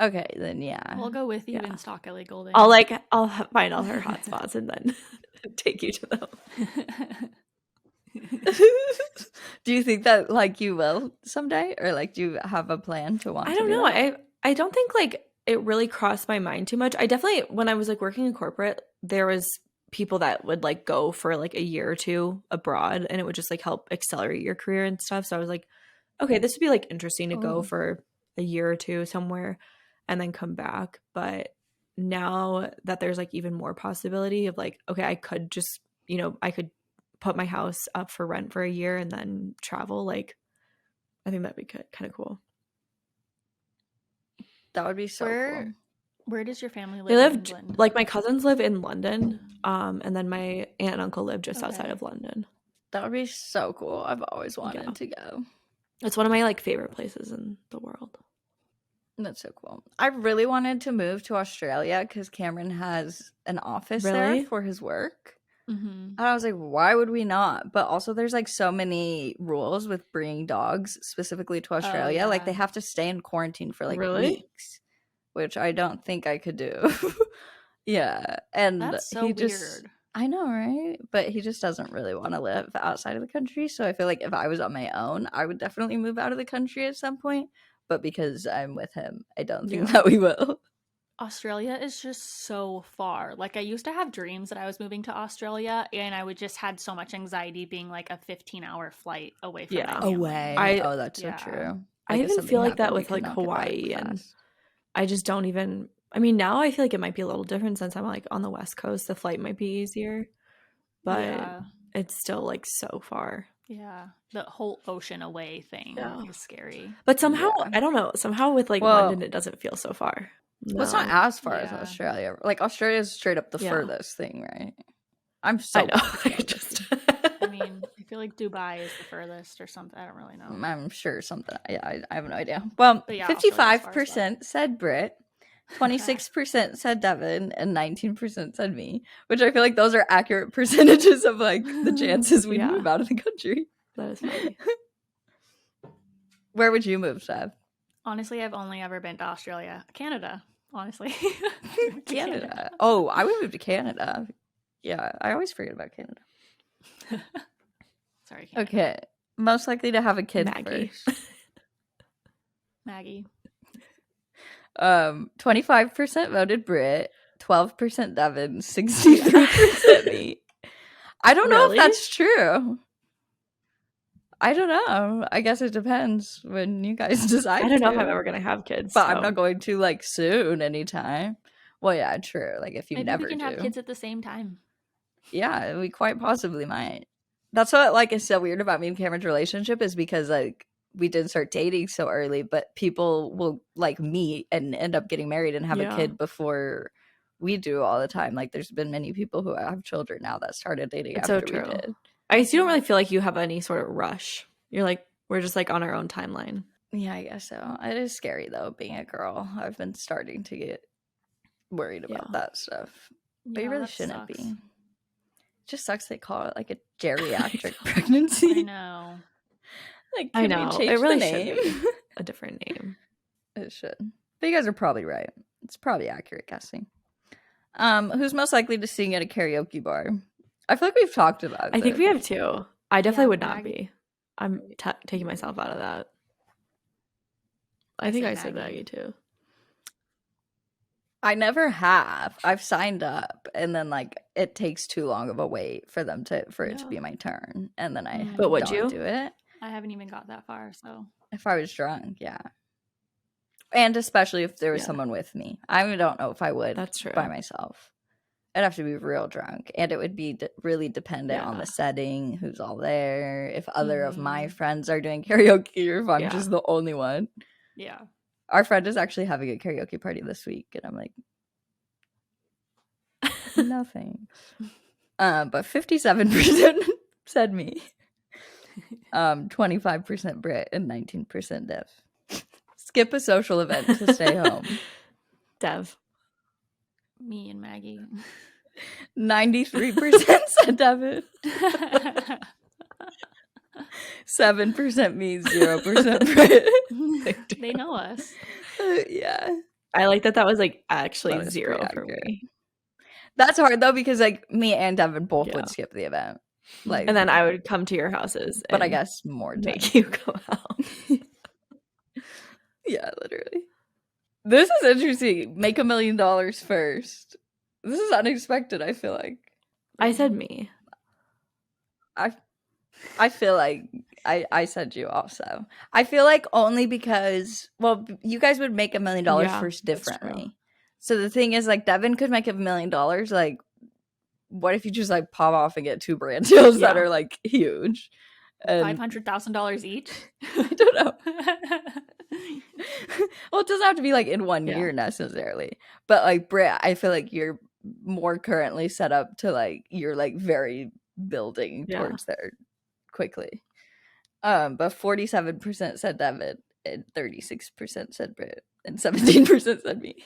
Okay, then yeah. We'll go with you Yeah. and stalk Ellie Goulding. I'll find all her hotspots and then take you to them. Do you think that like you will someday, or like do you have a plan to want? I to don't do know. that? I don't think like it really crossed my mind too much. I definitely, when I was like working in corporate, there was people that would like go for like a year or two abroad, and it would just like help accelerate your career and stuff. So I was like, okay, this would be like interesting to Oh. go for a year or two somewhere and then come back. But now that there's like even more possibility of like, okay, I could just, I could put my house up for rent for a year and then travel. Like, I think that'd be kind of cool. That would be so cool. Where does your family live They in live England? like my cousins live in London, and then my aunt and uncle live just outside Okay. of London. That would be so cool. I've always wanted Yeah. to go. It's one of my like favorite places in the world. That's so cool. I really wanted to move to Australia because Cameron has an office Really? there for his work. Mm-hmm. And I was like, why would we not? But also, there's like so many rules with bringing dogs specifically to Australia. Like, yeah. they have to stay in quarantine for like Really? weeks, which I don't think I could do. Yeah. And That's so he just, weird. I know, right? But he just doesn't really want to live outside of the country. So I feel like if I was on my own, I would definitely move out of the country at some point. But because I'm with him, I don't think Yeah. that we will. Australia is just so far. Like, I used to have dreams that I was moving to Australia, and I would just had so much anxiety being like a 15-hour flight away from Yeah. my family. I- Oh, that's Yeah. so true. I Like, if even something feel like that happened, you with, could like, not get back Hawaii, and fast. I just don't even. I mean, now I feel like it might be a little different since I'm like on the West Coast. The flight might be easier, but yeah. it's still like so far. Yeah. The whole ocean away thing Yeah. is scary. But somehow, Yeah. I don't know. Somehow with like Well- London, it doesn't feel so far. Well, it's not No. as far as Yeah. Australia. Like, Australia is straight up the Yeah. furthest thing, right? I'm so I know. I confused. just. I mean, I feel like Dubai is the furthest or something. I don't really know. I'm sure something. Yeah, I have no idea. Well, But yeah, Australia's far as 55% said Brit. 26% said Devin and 19% said me, which I feel like those are accurate percentages of like the chances we'd Yeah. move out of the country. That is funny. Where would you move, Steph? Honestly, I've only ever been to Australia. Canada, honestly. Canada. Oh, I would move to Canada. Yeah, I always forget about Canada. Sorry, Canada. Okay. Most likely to have a kid Maggie. first. Maggie. 25% voted Brit, 12% Devin, 63% me. I don't know if Really? that's true. I don't know. I guess it depends when you guys decide. I don't know if to. I'm ever gonna have kids, But so. I'm not going to like soon anytime. Well, yeah, true. Like if you Maybe never we can do. have kids at the same time. Yeah, we quite possibly might. That's what like is so weird about me and Cameron's relationship is because like we didn't start dating so early, but people will like meet and end up getting married and have a kid before we do all the time. Like there's been many people who have children now that started dating It's after so we true. did. I guess you don't really feel like you have any sort of rush. You're like, we're just like on our own timeline. Yeah, I guess so. It is scary though, being a girl. I've been starting to get worried about that stuff. But you really shouldn't be. It just sucks they call it like a geriatric pregnancy. I know. Like, I know. It really should be a different name. It should. But you guys are probably right. It's probably accurate guessing. Who's most likely to sing at a karaoke bar? I feel like we've talked about it. I think we have two. I definitely would not be. I'm taking myself out of that. I think I said Maggie too. I never have. I've signed up, and then like it takes too long of a wait for it to be my turn, and then I don't do it. I haven't even got that far. So if I was drunk, yeah, and especially if there was someone with me, I don't know if I would. That's true. By myself. I'd have to be real drunk, and it would be really dependent on the setting, who's all there, if other of my friends are doing karaoke, or if I'm just the only one. Yeah. Our friend is actually having a karaoke party this week, and I'm like, no thanks. But 57% said me. 25% Brit and 19% Dev. Skip a social event to stay home. Dev. Me and Maggie. 93% said Devin. 7% me, 0% Brit. They know us. Yeah. I like that was like actually 0 for me. That's hard though, because like me and Devin both would skip the event. Like, and then I would come to your houses. But I guess more time. Make you go out. Yeah, literally. This is interesting. Make $1 million first. This is unexpected, I feel like. I said me. I feel like I said you also. I feel like only because, well, you guys would make $1 million first differently. So the thing is, like, Devin could make $1 million. Like, what if you just like pop off and get 2 brand deals that are like huge? $500,000 each? I don't know. Well, it doesn't have to be like in 1 year necessarily, but like Britt, I feel like you're more currently set up to like you're like very building towards there quickly. But 47% said Devin, and 36% said Britt, and 17% said me.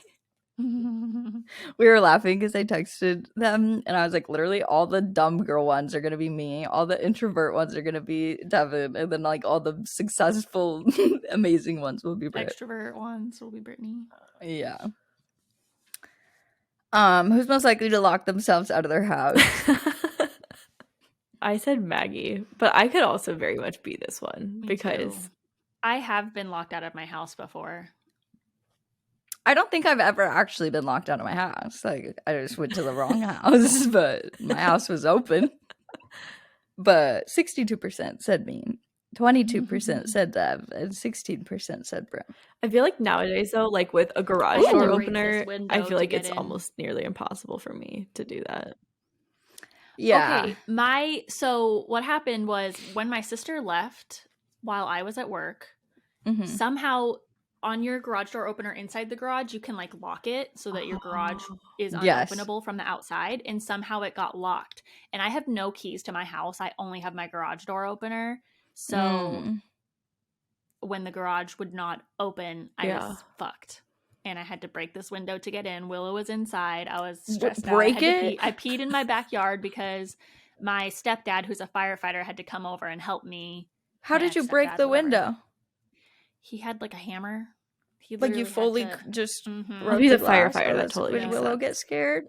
We were laughing because I texted them and I was like, literally all the dumb girl ones are gonna be me, all the introvert ones are gonna be Devin, and then like all the successful amazing ones will be Britt. Extrovert ones will be Brittany. Yeah. Who's most likely to lock themselves out of their house? I said Maggie, but I could also very much be this one. Me because too. I have been locked out of my house before. I don't think I've ever actually been locked out of my house. Like, I just went to the wrong house, but my house was open. But 62% said me, 22% said Dev, and 16% said Brim. I feel like nowadays, though, like with a garage door opener, I feel like it's almost nearly impossible for me to do that. Yeah. Okay, so what happened was when my sister left while I was at work, somehow on your garage door opener inside the garage, you can like lock it so that your garage is unopenable from the outside, and somehow it got locked. And I have no keys to my house. I only have my garage door opener. So when the garage would not open, I was fucked. and I had to break this window to get in. Willow was inside. I was stressed Break out. I had to it? pee. I peed in my backyard because my stepdad, who's a firefighter, had to come over and help me. How did you break the window? He had like a hammer. He Like you fully literally just Mhm. broke He's the a glass? firefighter, Oh, that totally would makes Willow sense. get scared?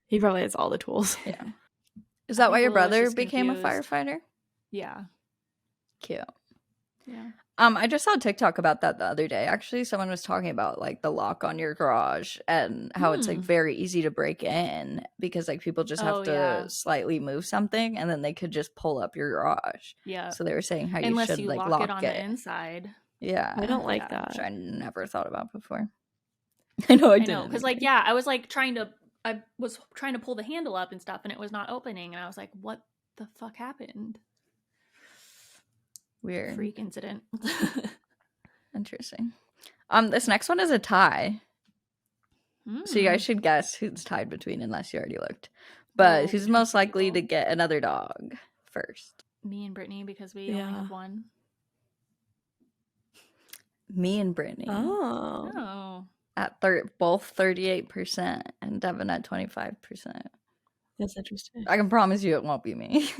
He probably has all the tools. Yeah. Is that why think your Willow was brother just became a confused. firefighter? Yeah. Cute. Yeah. I just saw a TikTok about that the other day. Actually, someone was talking about like the lock on your garage and how it's like very easy to break in because like people just have to slightly move something and then they could just pull up your garage. Yeah. So they were saying how Unless you should you like lock it on the inside. Yeah. I don't like Yeah. that. Which I never thought about before. I know I didn't. Because like, yeah, I was trying to pull the handle up and stuff and it was not opening. And I was like, what the fuck happened? Weird. Freak incident. Interesting. This next one is a tie. So you guys should guess who's tied between unless you already looked. But who's most likely to get another dog first? Me and Brittany, because we only have one. Me and Brittany. Oh. At both 38% and Devon at 25%. That's interesting. I can promise you it won't be me.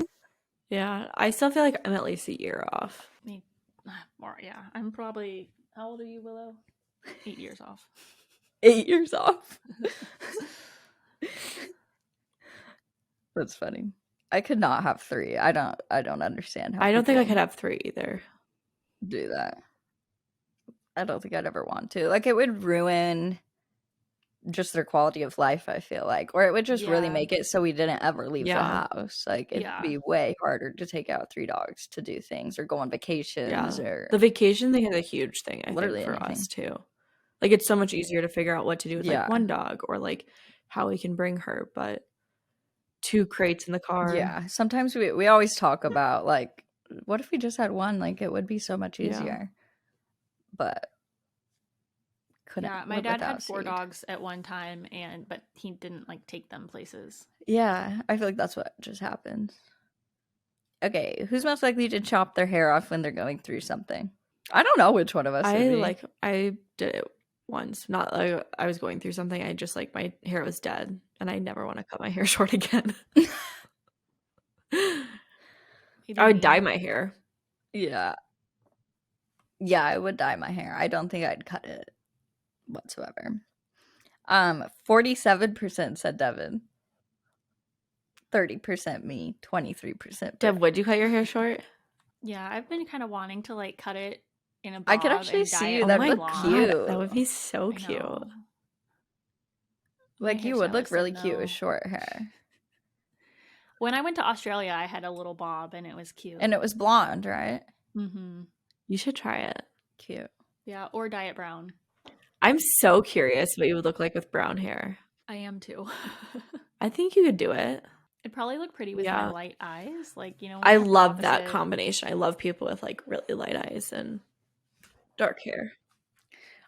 Yeah, I still feel like I'm at least a year off. Me, more, yeah. I'm probably, how old are you, Willow? 8 years off. 8 years off. That's funny. I could not have 3. I don't understand how I don't think I people could have 3 either. do that. I don't think I'd ever want to. Like, it would ruin just their quality of life, I feel like. Or it would just really make it so we didn't ever leave the house. Like, it'd be way harder to take out 3 dogs to do things or go on vacations. Or the vacation thing is a huge thing, I think, for anything. us, too. Like, it's so much easier to figure out what to do with, like, one dog or, like, how we can bring her. But 2 crates in the car. Yeah. Sometimes we always talk about, like, what if we just had one? Like, it would be so much easier. But couldn't. Yeah, my dad had 4 dogs at one time, but he didn't like take them places. Yeah, I feel like that's what just happened. Okay, who's most likely to chop their hair off when they're going through something? I don't know which one of us. I did it once. Not like I was going through something. I just like my hair was dead, and I never want to cut my hair short again. I would dye my hair. Yeah, I would dye my hair. I don't think I'd cut it whatsoever. 47% said Devon. 30% me. 23% Dev, would you cut your hair short? Yeah, I've been kind of wanting to like cut it in a bob. I could actually see you. That That'd look cute. That would be so cute. Like you would look really cute with short hair. When I went to Australia, I had a little bob and it was cute. And it was blonde, right? Mm-hmm. You should try it. Cute. Yeah, or dye it brown. I'm so curious what you would look like with brown hair. I am too. I think you could do it. It'd probably look pretty with my light eyes. Like, you know. I love that combination. I love people with like really light eyes and dark hair.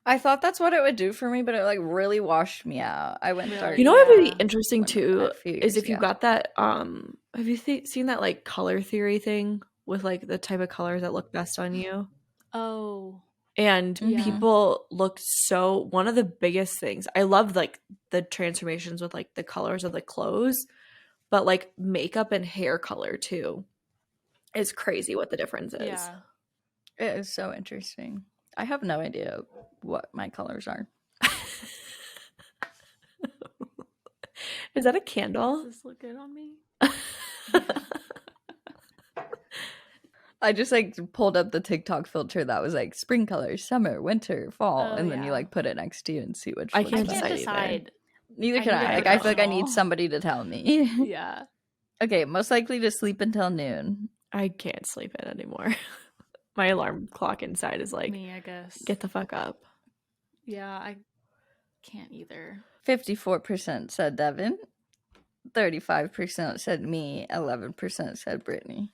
I thought that's what it would do for me, but it like really washed me out. I went dark. You know what would be interesting too is if you got that have you seen that like color theory thing with like the type of colors that look best on you? Oh. And people look so, one of the biggest things, I love like the transformations with like the colors of the clothes, but like makeup and hair color too is crazy what the difference is. Yeah. It is so interesting. I have no idea what my colors are. Is that a candle? Does this look good on me? I just like pulled up the TikTok filter that was like spring colors, summer, winter, fall, and then you like put it next to you and see which. I can't decide. Neither can I. Like I feel like I need somebody to tell me. Yeah. Okay, most likely to sleep until noon. I can't sleep in anymore. My alarm clock inside is like, me, I guess. Get the fuck up. Yeah, I can't either. 54% said Devon. 35% said me. 11% said Brittany.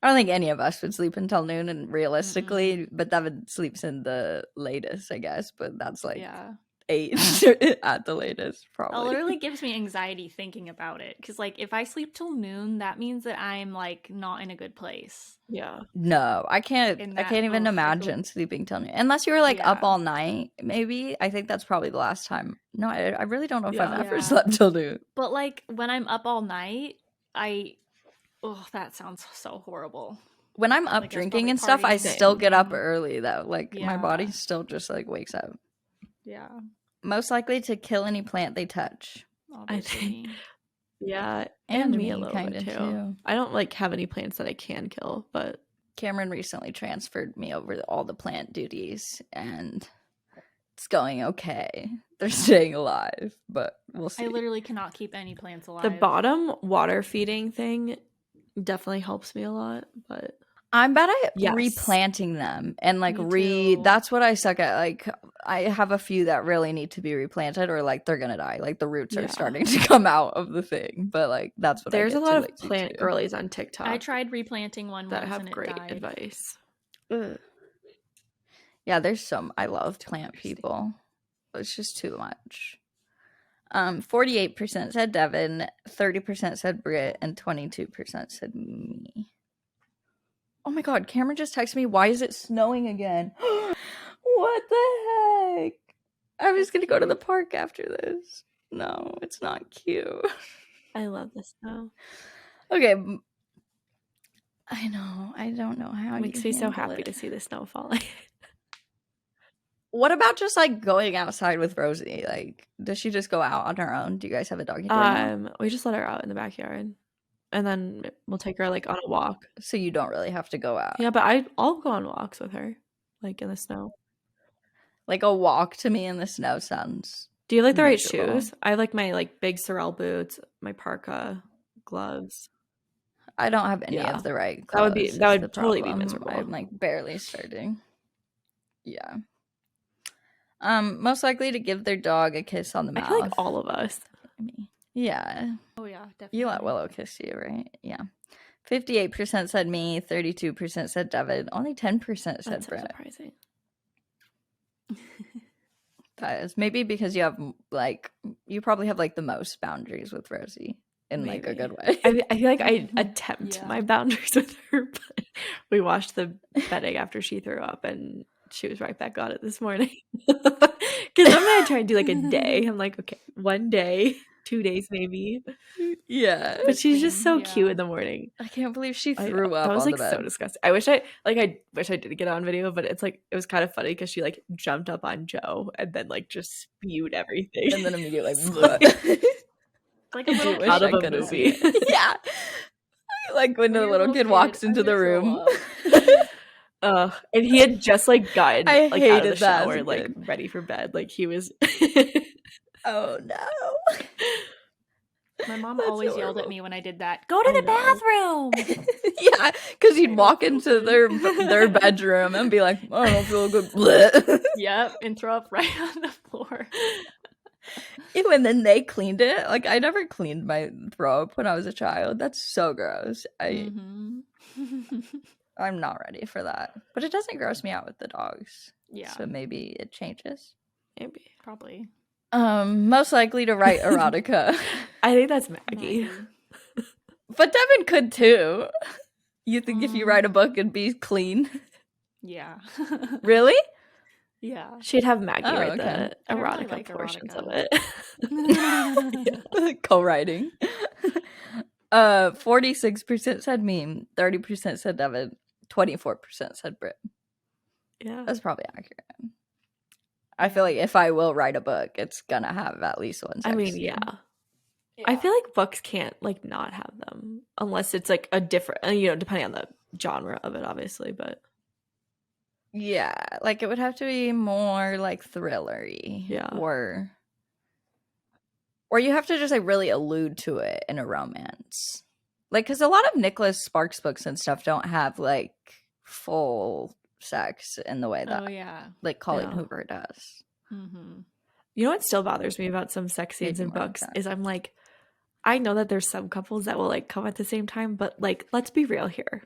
I don't think any of us would sleep until noon, and realistically, but Devon sleeps in the latest, I guess. But that's like 8 at the latest, It probably. literally gives me anxiety thinking about it. Because, like, if I sleep till noon, that means that I'm, like, not in a good place. Yeah. No, I can't And I that- can't even ugh, I feel- imagine sleeping till noon. Unless you were like up Yeah. all night, maybe. I think that's probably the last time. No, I really don't know if I've Yeah. ever Yeah. slept till noon. But, like, when I'm up all night, oh, that sounds so horrible. When I'm up Like, I was drinking probably and stuff, I partying. still get up Mhm. early though. Like my body Yeah. still just like wakes up. Yeah. Most likely to kill any plant they touch. Obviously. Yeah, And and me a me, little bit kinda, too. too. I don't like have any plants that I can kill, but Cameron recently transferred me over all the plant duties and it's going okay. They're staying alive, but we'll see. I literally cannot keep any plants alive. the bottom water feeding thing definitely helps me a lot. But I'm bad at Yes. replanting them and like Me too. that's what I suck at. Like I have a few that really need to be replanted or like they're gonna die. Like the roots Yeah. are starting to come out of the thing. But like that's what there's I a get lot too of lazy plant to. girlies on TikTok I tried replanting one that once have and it great died. advice. Ugh. Yeah, there's some I love Too plant interesting. people. It's just too much. 48% said Devin, 30% said Britt, and 22% said me. Oh my god, Cameron just texted me, why is it snowing again? What the heck? I was gonna go to the park after this. No, it's not cute. I love this though. Okay. I know. I don't know how It makes you me so handle happy it. to see the snow falling. What about just like going outside with Rosie? Like, does she just go out on her own? Do you guys have a doggy door now? We just let her out in the backyard, and then we'll take her like on a walk. So you don't really have to go out. Yeah, but I'll go on walks with her, like in the snow. Like a walk to me in the snow sounds. Do you have like the right miserable. shoes? I have like my like big Sorel boots, my parka, gloves. I don't have any Yeah. of the right That would be- clothes, that is would the totally be problem. miserable. I'm like barely starting. Yeah. Most likely to give their dog a kiss on the I mouth. feel like all of us. Yeah. Oh yeah, definitely. You let Willow kiss you, right? Yeah. 58% said me, 32% said David, only 10% said That's so Brett. surprising. That is maybe because you have like you probably have like the most boundaries with Rosie in like a Maybe. good way. I feel like I attempt Yeah. my boundaries with her, but we watched the bedding after she threw up, and she was right back on it this morning. Because normally I try and do like a day. I'm like, okay, 1 day, 2 days maybe. Yeah. But she's just so Between, cute yeah. in the morning. I can't believe she I threw know. up That was on like the so bed. disgusting. I wish I did get it on video, but it's like it was kind of funny because she like jumped up on Joe and then like just spewed everything. And then immediately It's like, Like a I do little wish out I of a could've movie. seen it. Yeah. Like when the you're a little kid walks I into the would throw room. And he had just like gotten I like out of the hated that as shower, a like kid. ready for bed. Like he was. Oh no. My mom That's always yelled at adorable. me when I did that. Go to I the know. bathroom. Yeah, because he'd I walk don't into feel their bedroom and be like, I don't feel good. Bleh. Yep, and throw up right on the floor. Ew, and then they cleaned it. Like I never cleaned my throw up when I was a child. That's so gross. Mhm. I'm not ready for that. But it doesn't gross me out with the dogs. Yeah, So maybe it changes. Maybe. probably. Most likely to write erotica. I think that's Maggie. Maggie. But Devin could too. You think if you Mm. write a book it'd be clean? Yeah. Really? Yeah. She'd have Maggie Oh, write okay. the I really erotica like portions of erotica. it. Co-writing. 46% said me, 30% said Devin, 24% said Brit. Yeah. That's probably accurate. I feel like if I will write a book, it's gonna have at least one sex I mean, scene. yeah. I feel like books can't like not have them unless it's like a different, depending on the genre of it, obviously. But Yeah, like it would have to be more like thrillery. Yeah. Or you have to just like really allude to it in a romance. Like, because a lot of Nicholas Sparks books and stuff don't have like full sex in the way that Oh yeah. like Colleen Yeah. Hoover does. Mm-hmm. you know what still bothers me about some sex scenes Maybe in more like books that. is I'm like, I know that there's some couples that will like come at the same time, but like, let's be real here.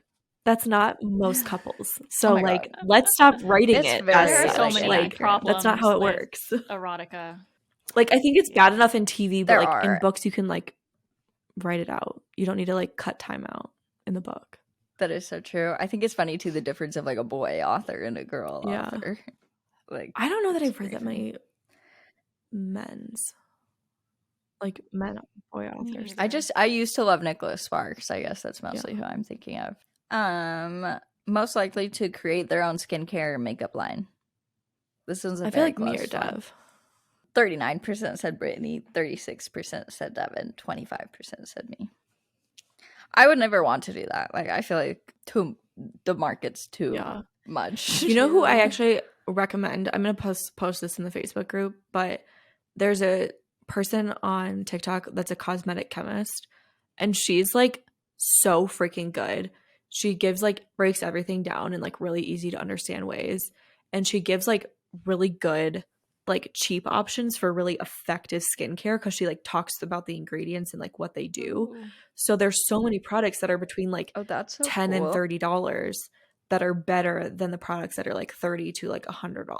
That's not most couples. So, Oh my like, God. let's stop writing It's it very, as There are such. so many Like, problems. that's not how it with works. Erotica. Like, I think it's bad enough in TV, but There like in are. books, you can like write it out. You don't need to like cut time out in the book. That is so true. I think it's funny too, the difference of like a boy author and a girl Yeah. author. Like, I don't know that it's I've read that very many men's, like men boy Me authors. neither. I used to love Nicholas Sparks. I guess that's mostly who I'm thinking of. Most likely to create their own skincare and makeup line. This one's a I feel very like me or close one. Dev. 39% said Brittany, 36% said Devin, 25% said me. I would never want to do that. Like, I feel like the market's too much. You know who I actually recommend? I'm gonna post this in the Facebook group, but there's a person on TikTok that's a cosmetic chemist, and she's like so freaking good. She gives like breaks everything down in like really easy to understand ways, and she gives like really good like cheap options for really effective skincare because she like talks about the ingredients and like what they do. Ooh. So there's so many products that are between like that's so $10 cool. and $30 that are better than the products that are like $30 to like $100.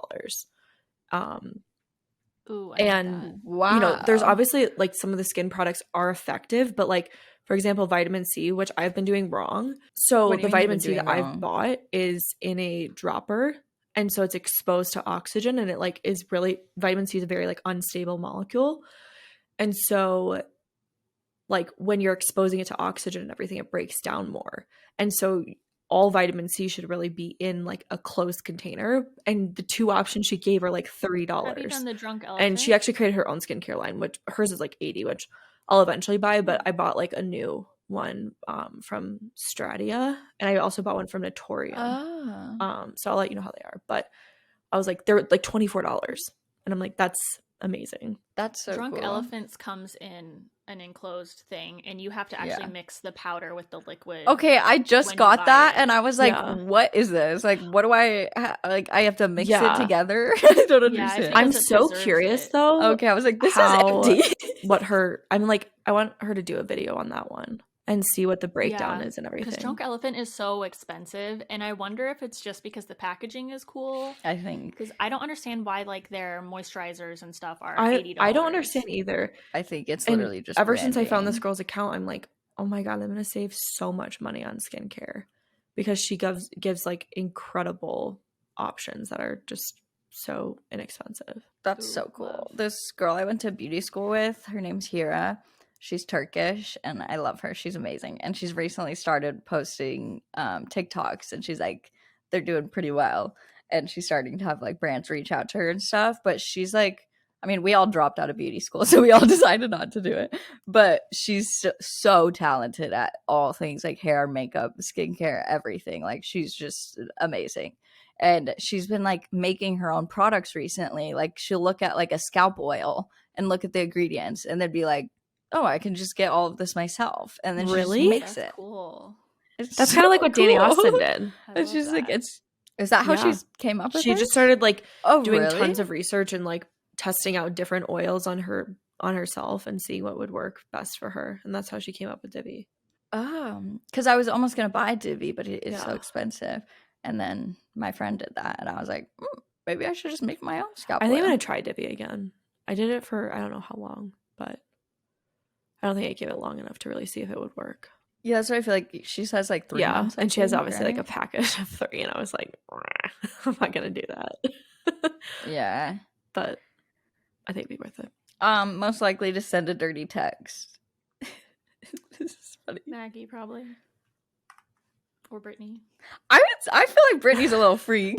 Ooh, I And need that. Wow. you know, there's obviously like some of the skin products are effective, but like for example, vitamin C, which I've been doing wrong. So What do you the mean you've vitamin been C doing that I've wrong? bought is in a dropper, and so it's exposed to oxygen, and it like is really, vitamin C is a very like unstable molecule, and so like when you're exposing it to oxygen and everything, it breaks down more. And so all vitamin C should really be in like a closed container. And the two options she gave are like $30. Have you done the Drunk Elephant? And she actually created her own skincare line, which hers is like $80, which I'll eventually buy. But I bought like a new one from Stratia, and I also bought one from Natorium. So I'll let you know how they are. But I was like, they're like $24, and I'm like, that's amazing. That's so Drunk cool. Elephants comes in an enclosed thing, and you have to actually mix the powder with the liquid. Okay, I just got that, and I was like, Yeah. what is this? Like, what do I like? I have to mix Yeah. it together. I don't understand. think I'm it so preserves curious it. though. Okay, I was like, this how- is empty. I'm like, I want her to do a video on that one and see what the breakdown is and everything. Because Drunk Elephant is so expensive, and I wonder if it's just because the packaging is cool. I think. Because I don't understand why like their moisturizers and stuff are $80. I don't understand either. I think it's And literally just ever since I found this branding. girl's account, I'm like, oh my god, I'm gonna save so much money on skincare because she gives like incredible options that are just so inexpensive. That's Ooh, so cool. love. This girl I went to beauty school with, her name's Hira. She's Turkish, and I love her. She's amazing. And she's recently started posting TikToks, and she's like, they're doing pretty well. And she's starting to have like brands reach out to her and stuff. But she's like, I mean, we all dropped out of beauty school, so we all decided not to do it. But she's so talented at all things like hair, makeup, skincare, everything. Like, she's just amazing. And she's been like making her own products recently. Like, she'll look at like a scalp oil and look at the ingredients, and then be like, oh, I can just get all of this myself. And then she Really? just makes That's it. cool. It's That's kind of like what Danny cool. Austin did. I And love she's like, that. is that how Yeah. she came up with She it? just started like doing really? tons of research and like testing out different oils on herself and seeing what would work best for her, and that's how she came up with Divi. Because I was almost gonna buy Divi, but it is so Yeah. expensive. And then my friend did that, and I was like, maybe I should just make my own scalp I think I'm oil. gonna try Divi again. I did it for I don't know how long, but I don't think I gave it long enough to really see if it would work. Yeah, that's what I feel like. She says like 3 months. I and she has think, obviously like a right? package of 3, and I was like, I'm not gonna do that. Yeah. But I think it'd be worth it. Most likely to send a dirty text. This is funny. Maggie probably. Or Brittany. I feel like Brittany's a little freak.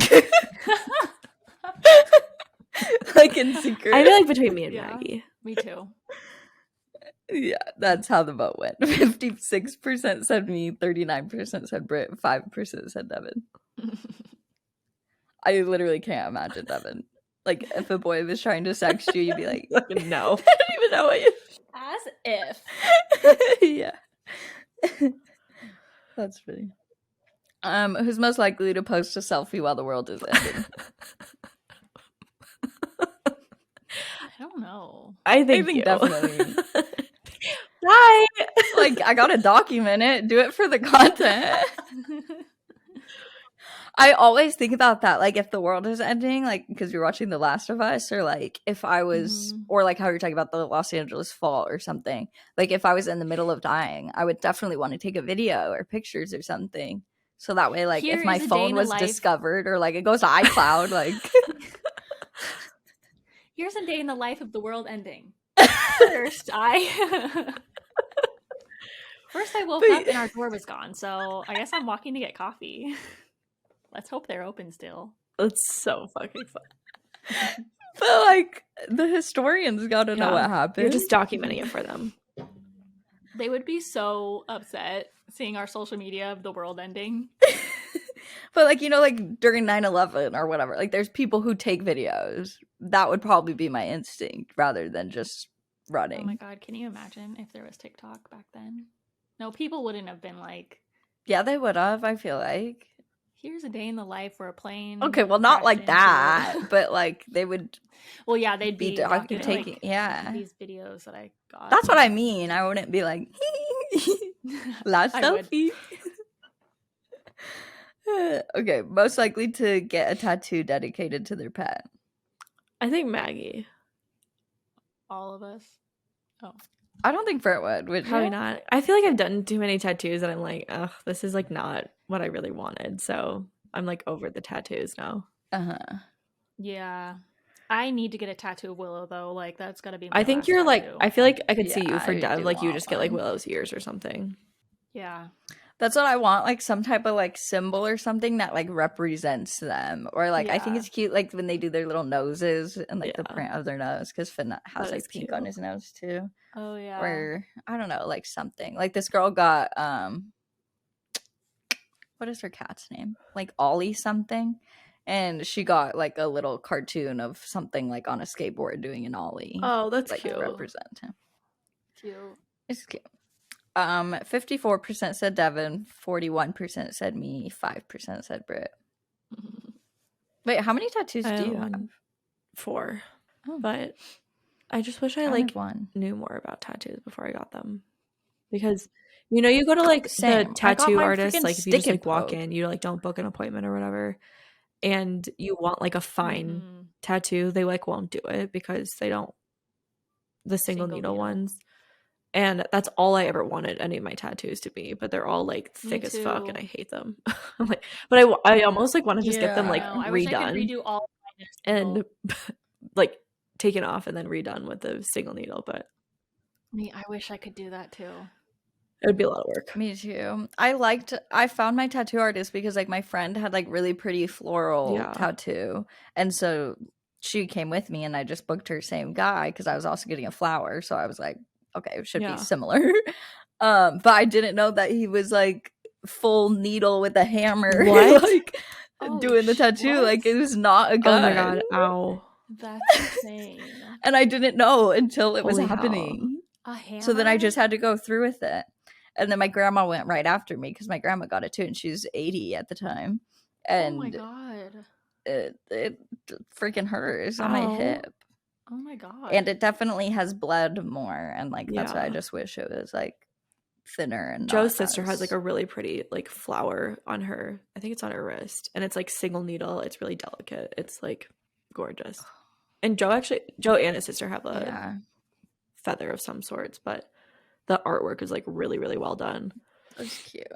Like in secret. I feel like between me and Yeah. Maggie. Me too. Yeah, that's how the vote went. 56% said me, 39% said Brit, 5% said Devin. I literally can't imagine Devin. Like, if a boy was trying to sext you, you'd be like, No. I don't even know what you. As if. Yeah. That's funny. Who's most likely to post a selfie while the world is ending? I don't know. I think you. definitely. Bye. Like, I gotta document it, do it for the content. I always think about that, like, if the world is ending, like, because you're watching The Last of Us, or, like, if I was, or, like, how you're talking about the Los Angeles fall or something. Like, if I was in the middle of dying, I would definitely want to take a video or pictures or something. So that way, like, Here if my is a day phone in the was life. discovered, or, like, it goes to iCloud, like... Here's a day in the life of the world ending. First, I woke up and our door was gone, so I guess I'm walking to get coffee. Let's hope they're open still. That's so fucking fun. But, like, the historians gotta know what happened. You're just documenting it for them. They would be so upset seeing our social media of the world ending. But, like, you know, like, during 9/11 or whatever, like, there's people who take videos. That would probably be my instinct rather than just running. Oh my god, can you imagine if there was TikTok back then? No, people wouldn't have been like... Yeah, they would have, I feel like. Here's a day in the life where a plane... Okay, well, not like that, but, like, they would... Well, yeah, they'd be taking... like, yeah. these videos that I got. That's what I mean. I wouldn't be like, last selfie. Okay, most likely to get a tattoo dedicated to their pet. I think Maggie. All of us. Oh. I don't think Bert would Probably you? not. I feel like I've done too many tattoos and I'm like, ugh, this is like not what I really wanted. So I'm like over the tattoos now. Yeah. I need to get a tattoo of Willow though. Like that's gotta be my I think last you're like, tattoo. I feel like I could see you Yeah, for I Dev. do Like you want just get like one. Willow's ears or something. Yeah. That's what I want, like some type of like symbol or something that like represents them. Or like I think Yeah. it's cute like when they do their little noses and like the Yeah. print of their nose, because Finn has That like is pink cute. on his nose too. Oh yeah. Or I don't know, like something. Like this girl got what is her cat's name? Like Ollie something. And she got like a little cartoon of something like on a skateboard doing an ollie. Oh, that's like cute. to represent him. Cute. It's cute. 54% said Devon, 41% said me, 5% said Britt. Wait, how many tattoos do you have? 4. Oh. But I just wish I only like have one. knew more about tattoos before I got them. Because you know, you go to like Same. the tattoo my artist, freaking like if you just stick like and walk poke. in, you like don't book an appointment or whatever, and you want like a fine tattoo, they like won't do it because they don't the single needle ones. And that's all I ever wanted any of my tattoos to be, but they're all like thick as fuck and I hate them. I'm like, but I almost like want to just get them like I redone wish I could redo all and like taken off and then redone with the single needle, but I wish I could do that too. it would be a lot of work. Me too. I found my tattoo artist because like my friend had like really pretty floral tattoo, and so she came with me and I just booked her same guy because I was also getting a flower, so I was like, okay, it should be similar. But I didn't know that he was like full needle with a hammer. What? Like doing the tattoo. What? Like it was not a gun. Oh my god, ow. That's insane. And I didn't know until it was Holy happening. A hammer? So then I just had to go through with it. And then my grandma went right after me because my grandma got it too, and she was 80 at the time. And oh my god. It freaking hurts on my hip. Oh my god. And it definitely has bled more, and like that's why I just wish it was like thinner. And Joe's sister has like a really pretty like flower on her, I think it's on her wrist, and it's like single needle. It's really delicate. It's like gorgeous. And Joe and his sister have a feather of some sorts, but the artwork is like really, really well done. That's cute.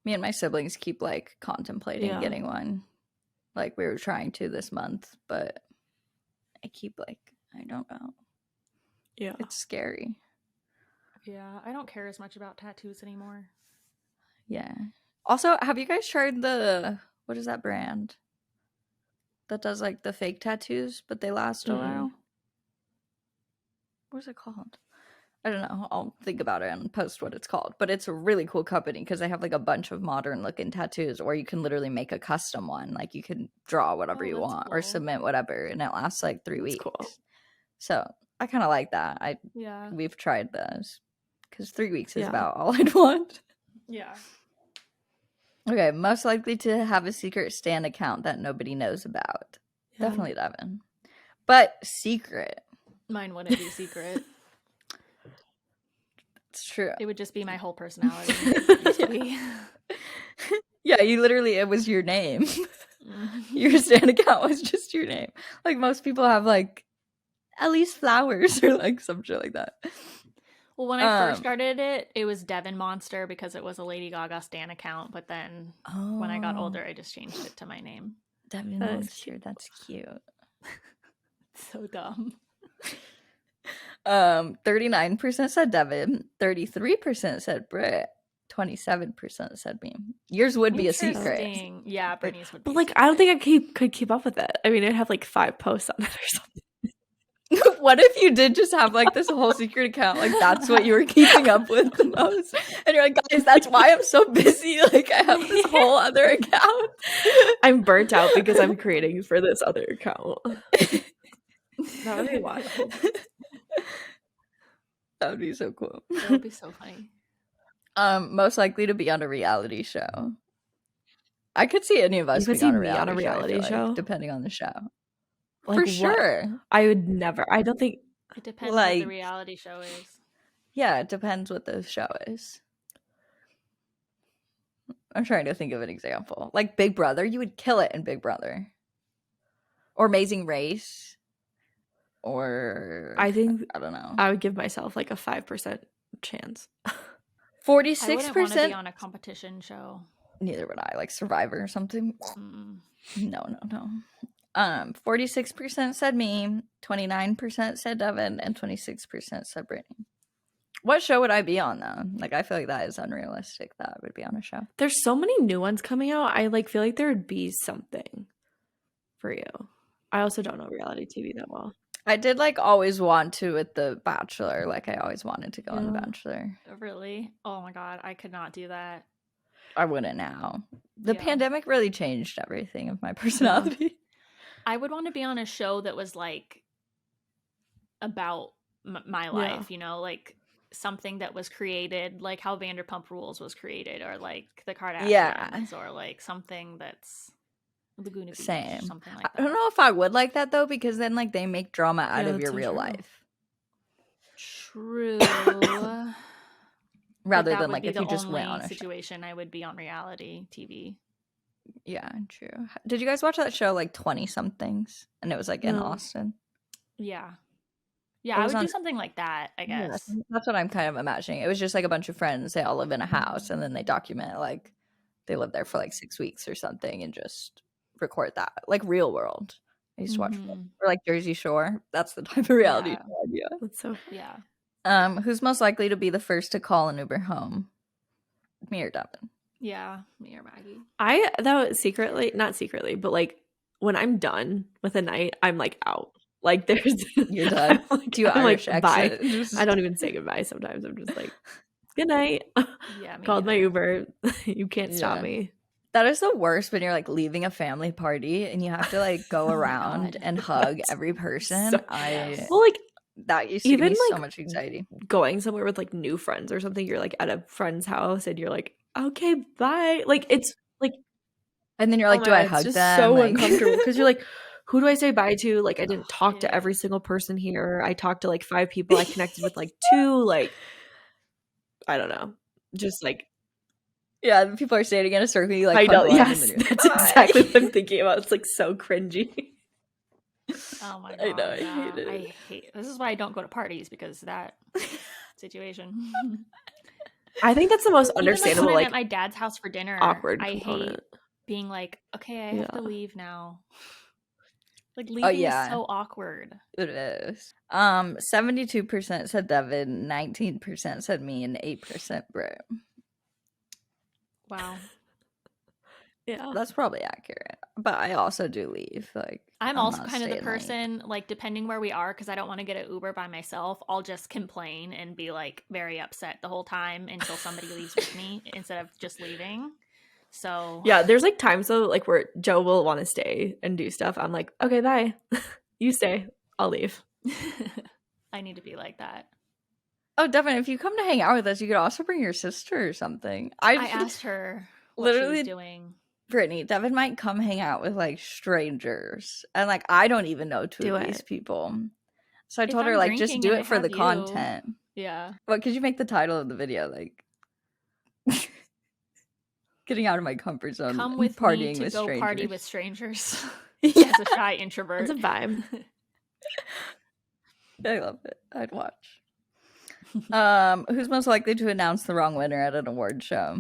Me and my siblings keep like contemplating getting one. Like we were trying to this month, but I keep like, I don't know. Yeah. It's scary. Yeah, I don't care as much about tattoos anymore. Yeah. Also, have you guys tried what is that brand that does like the fake tattoos, but they last a while? What is it called? I don't know. I'll think about it and post what it's called. But it's a really cool company because they have like a bunch of modern looking tattoos, or you can literally make a custom one. Like you can draw whatever you want or submit whatever, and it lasts like 3 weeks. Cool. So I kind of like that. We've tried those because 3 weeks is about all I'd want. Yeah. Okay, most likely to have a secret Stan account that nobody knows about. Yeah. Definitely Devon. But secret. Mine wouldn't be secret. It's true. It would just be my whole personality. Yeah, you literally, it was your name. Your Stan account was just your name. Like most people have like at least flowers or like some shit like that. Well, when I first started it, it was Devon Monster because it was a Lady Gaga Stan account. But then when I got older, I just changed it to my name. Devon Monster, that's cute. So dumb. 39% said Devon, 33% said Brit, 27% said me. Yours would be a secret. Interesting. Yeah, Brittany's would be. But like, I don't think I could keep up with it. I mean, I'd have like 5 posts on it or something. What if you did just have like this whole secret account? Like that's what you were keeping up with the most. And you're like, guys, that's why I'm so busy. Like I have this whole other account. I'm burnt out because I'm creating for this other account. That would be wild. That would be so cool. That would be so funny. Most likely to be on a reality show. I could see any of us being on a reality show, like, depending on the show. Like, for sure. I would never. I don't think it depends what the reality show is. Yeah, it depends what the show is. I'm trying to think of an example. Like Big Brother, you would kill it in Big Brother. Or Amazing Race. Or I think I don't know. I would give myself like a 5% chance. 46%. I wouldn't want to be on a competition show. Neither would I. Like Survivor or something. No. 46% said me, 29% said Devon, and 26% said Brittany. What show would I be on though? Like I feel like that is unrealistic that I would be on a show. There's so many new ones coming out. I like feel like there would be something for you. I also don't know reality TV that well. I did like always want to with The Bachelor. Like I always wanted to go on The Bachelor. Really? Oh my god, I could not do that. I wouldn't now. The pandemic really changed everything of my personality. I would want to be on a show that was like about my life, you know, like something that was created, like how Vanderpump Rules was created, or like the Kardashians, or like something that's Laguna Beach, same. Something like that. I don't know if I would like that though, because then like they make drama out of your real life. True. Rather than like if you just went on a situation, I would be on reality TV. Yeah, true. Did you guys watch that show like 20 somethings? And it was like in Austin. Yeah. Yeah, I would do something like that, I guess. Yeah, that's what I'm kind of imagining. It was just like a bunch of friends. They all live in a house and then they document like they live there for like 6 weeks or something and just record that. Like Real World. I used to watch or like Jersey Shore. That's the type of reality show idea. That's so who's most likely to be the first to call an Uber home? Me or Devon? Yeah, me or Maggie. Not secretly, but like when I'm done with a night, I'm like out. Like there's you're done. Do you Irish like, bye. I don't even say goodbye sometimes. I'm just like, good night. Yeah, called my Uber. You can't stop me. That is the worst when you're like leaving a family party and you have to like go around and hug every person. Well, like that used to even be like so much anxiety. Going somewhere with like new friends or something, you're like at a friend's house and you're like, okay, bye. Like it's like, and then you're like, do I hug them? It's so uncomfortable because you're like, who do I say bye to? Like I didn't talk to every single person here. I talked to like 5 people. I connected with like 2. Like I don't know, just like. Yeah, people are standing in a circle. You like, I know. Yes, that's exactly what I'm thinking about. It's like so cringy. Oh my god! I know. I hate it. I hate. This is why I don't go to parties, because that situation. I think that's the most understandable. Like, I'm at my dad's house for dinner. Awkward. I component. hate being like, okay, I have to leave now. Like leaving is so awkward. It is. 72% said Devon, 19% said me, and 8% Brit. Wow. Yeah, that's probably accurate. But I also do leave. Like I'm also kind of the person, like depending where we are, because I don't want to get an Uber by myself, I'll just complain and be like very upset the whole time until somebody leaves with me instead of just leaving. So yeah, there's like times though, like where Joe will want to stay and do stuff. I'm like, okay, bye. You stay. I'll leave. I need to be like that. Oh, Devon, if you come to hang out with us, you could also bring your sister or something. I asked her what she was doing. Brittany, Devon might come hang out with like strangers, and like I don't even know two of these people. So I told her like just do it for the content. Yeah. What could you make the title of the video like? getting out of my comfort zone. Come with partying me to with go strangers. party with strangers. Yeah. As a shy introvert. It's a vibe. I love it. I'd watch. Who's most likely to announce the wrong winner at an award show?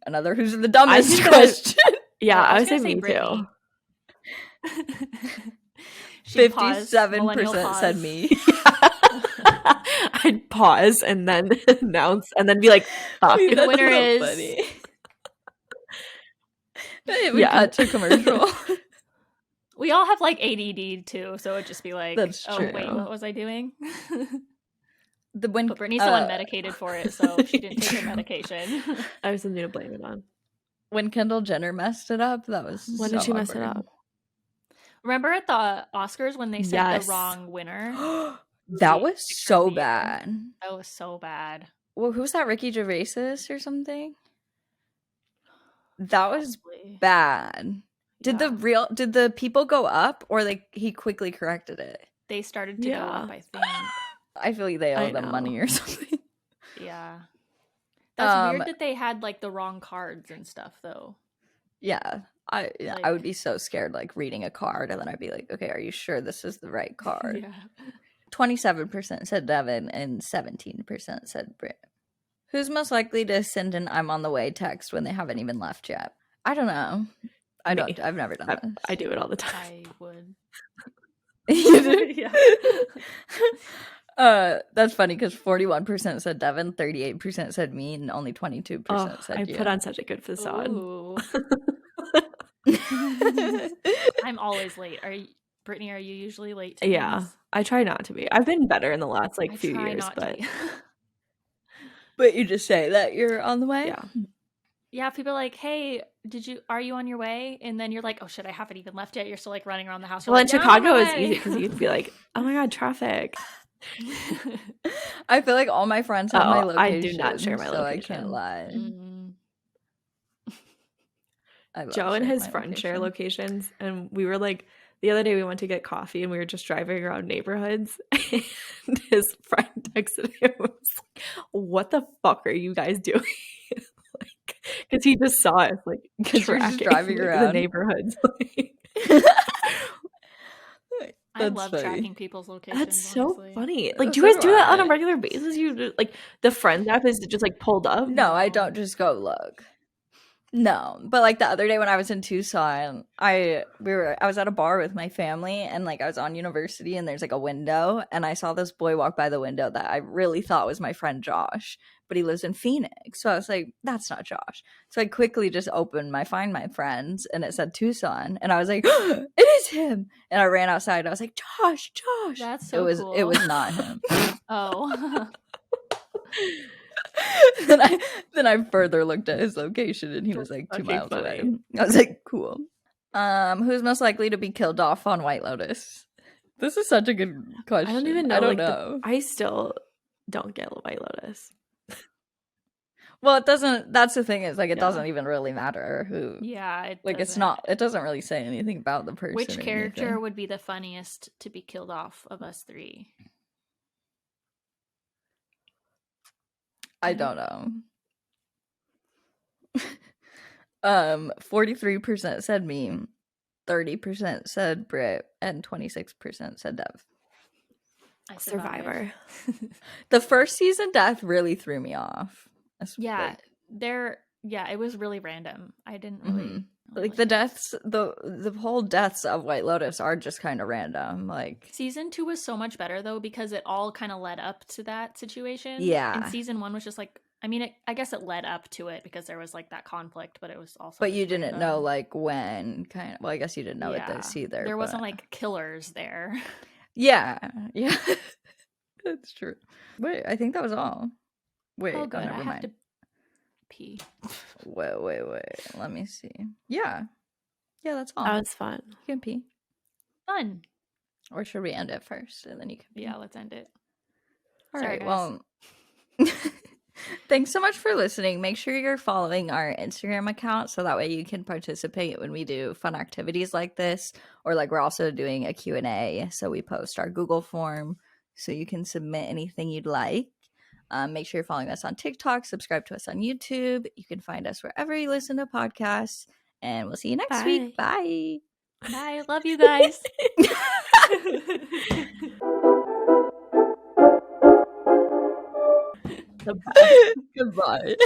Another who's the dumbest think that- question. Yeah, I was would say gonna me Brittany. too. She'd pause, 57% millennial said pause. me. I'd pause and then announce and then be like, fuck. Wait, that's winner so is- funny. It would Yeah. cut to commercial. We all have like ADD too, so it'd just be like, That's oh true. wait, what was I doing? The when But Brittany's the one medicated for it, so she didn't take her medication. I have something to blame it on. when Kendall Jenner messed it up, that was When so did she mess it awkward. up? Remember at the Oscars when they said Yes. the wrong winner? That was Picture so of the year. bad. That was so bad. Well, who's that? Ricky Gervais or something? That was Probably. bad. Did the people go up, or like he quickly corrected it? They started to go up, Yeah. I think. I feel like they owe I them money know. or something. Yeah. That's weird Um, that they had like the wrong cards and stuff though. Yeah, I Like- would be so scared, like reading a card, and then I'd be like, okay, are you sure this is the right card? Yeah. 27% said Devin, and 17% said Britt. Who's most likely to send an "I'm on the way" text when they haven't even left yet? I don't know. I Me. don't. I've never done this. I do it all the time. I would. You do? Yeah. That's funny because 41% said Devin, 38% said me, and only 22% Oh, said I you. put on such a good facade. Ooh. I'm always late. Brittany, are you usually late to Yeah, things? I try not to be. I've been better in the last I few try years, not to but be. But you just say that you're on the way? yeah. Yeah, people are like, "Hey, are you on your way?" And then you're like, "Oh shit, I haven't even left yet." You're still like running around the house. You're Well, in like, "Yeah, I'm on Chicago, my it's way." easy because you could be like, "Oh my god, traffic." I feel like all my friends have my Oh, location. I do not share my so I can't location. lie. Mm. I love Joe and sharing his my friend share location. locations, and we were like, the other day we went to get coffee, and we were just driving around neighborhoods, and his friend texted him and was like, "What the fuck are you guys doing?" Because he just saw us Because you're just tracking, driving the around. neighborhoods. I That's love funny. tracking people's locations. That's so honestly. funny. So Do you guys do do that on a I. regular basis? The Friends app is just pulled up. No, I don't just go look. No, but like the other day when I was in Tucson, I was at a bar with my family, and like I was on University, and there's like a window, and I saw this boy walk by the window that I really thought was my friend Josh, but he lives in Phoenix. So I was like, that's not Josh. So I quickly just opened my Find My Friends, and it said Tucson, and I was like, it is him. And I ran outside. I was like, Josh. That's so It cool. was not him. Oh. then I further looked at his location, and he was like 2 Okay, miles funny. away. I was like, cool. Who's most likely to be killed off on White Lotus? This is such a good question. I don't even know. I don't know. I still don't get White Lotus. Well, it doesn't. That's the thing is, like, it Yeah. doesn't even really matter who. Yeah, Like, it's doesn't. not. It doesn't really say anything about the person. Which or character anything. would be the funniest to be killed off of us three? I don't know. 43% said me, 30% said Brit, and 26% said Dev. I survived. Survivor. The first season death really threw me off. Yeah, it was really random. I didn't really like the deaths, the whole deaths of White Lotus are just kind of random. Like Season 2 was so much better though because it all kind of led up to that situation. Yeah. And season 1 was just like, I mean, I guess it led up to it because there was like that conflict, but it was also. But just you didn't random. know like when kind of. Well, I guess you didn't know Yeah. it this either. There wasn't but- like killers there. Yeah. That's true. Wait, I think that was all. Wait, Oh, good. never I have mind. to pee. Wait. Let me see. Yeah, that's all. That was fun. You can pee. Fun. Or should we end it first and then you can pee? Yeah, let's end it. All Sorry, right. guys. Well, thanks so much for listening. Make sure you're following our Instagram account so that way you can participate when we do fun activities like this, or like we're also doing a Q&A. So we post our Google form so you can submit anything you'd like. Make sure you're following us on TikTok. Subscribe to us on YouTube. You can find us wherever you listen to podcasts. And we'll see you next week. Bye. Bye. Love you guys. Goodbye.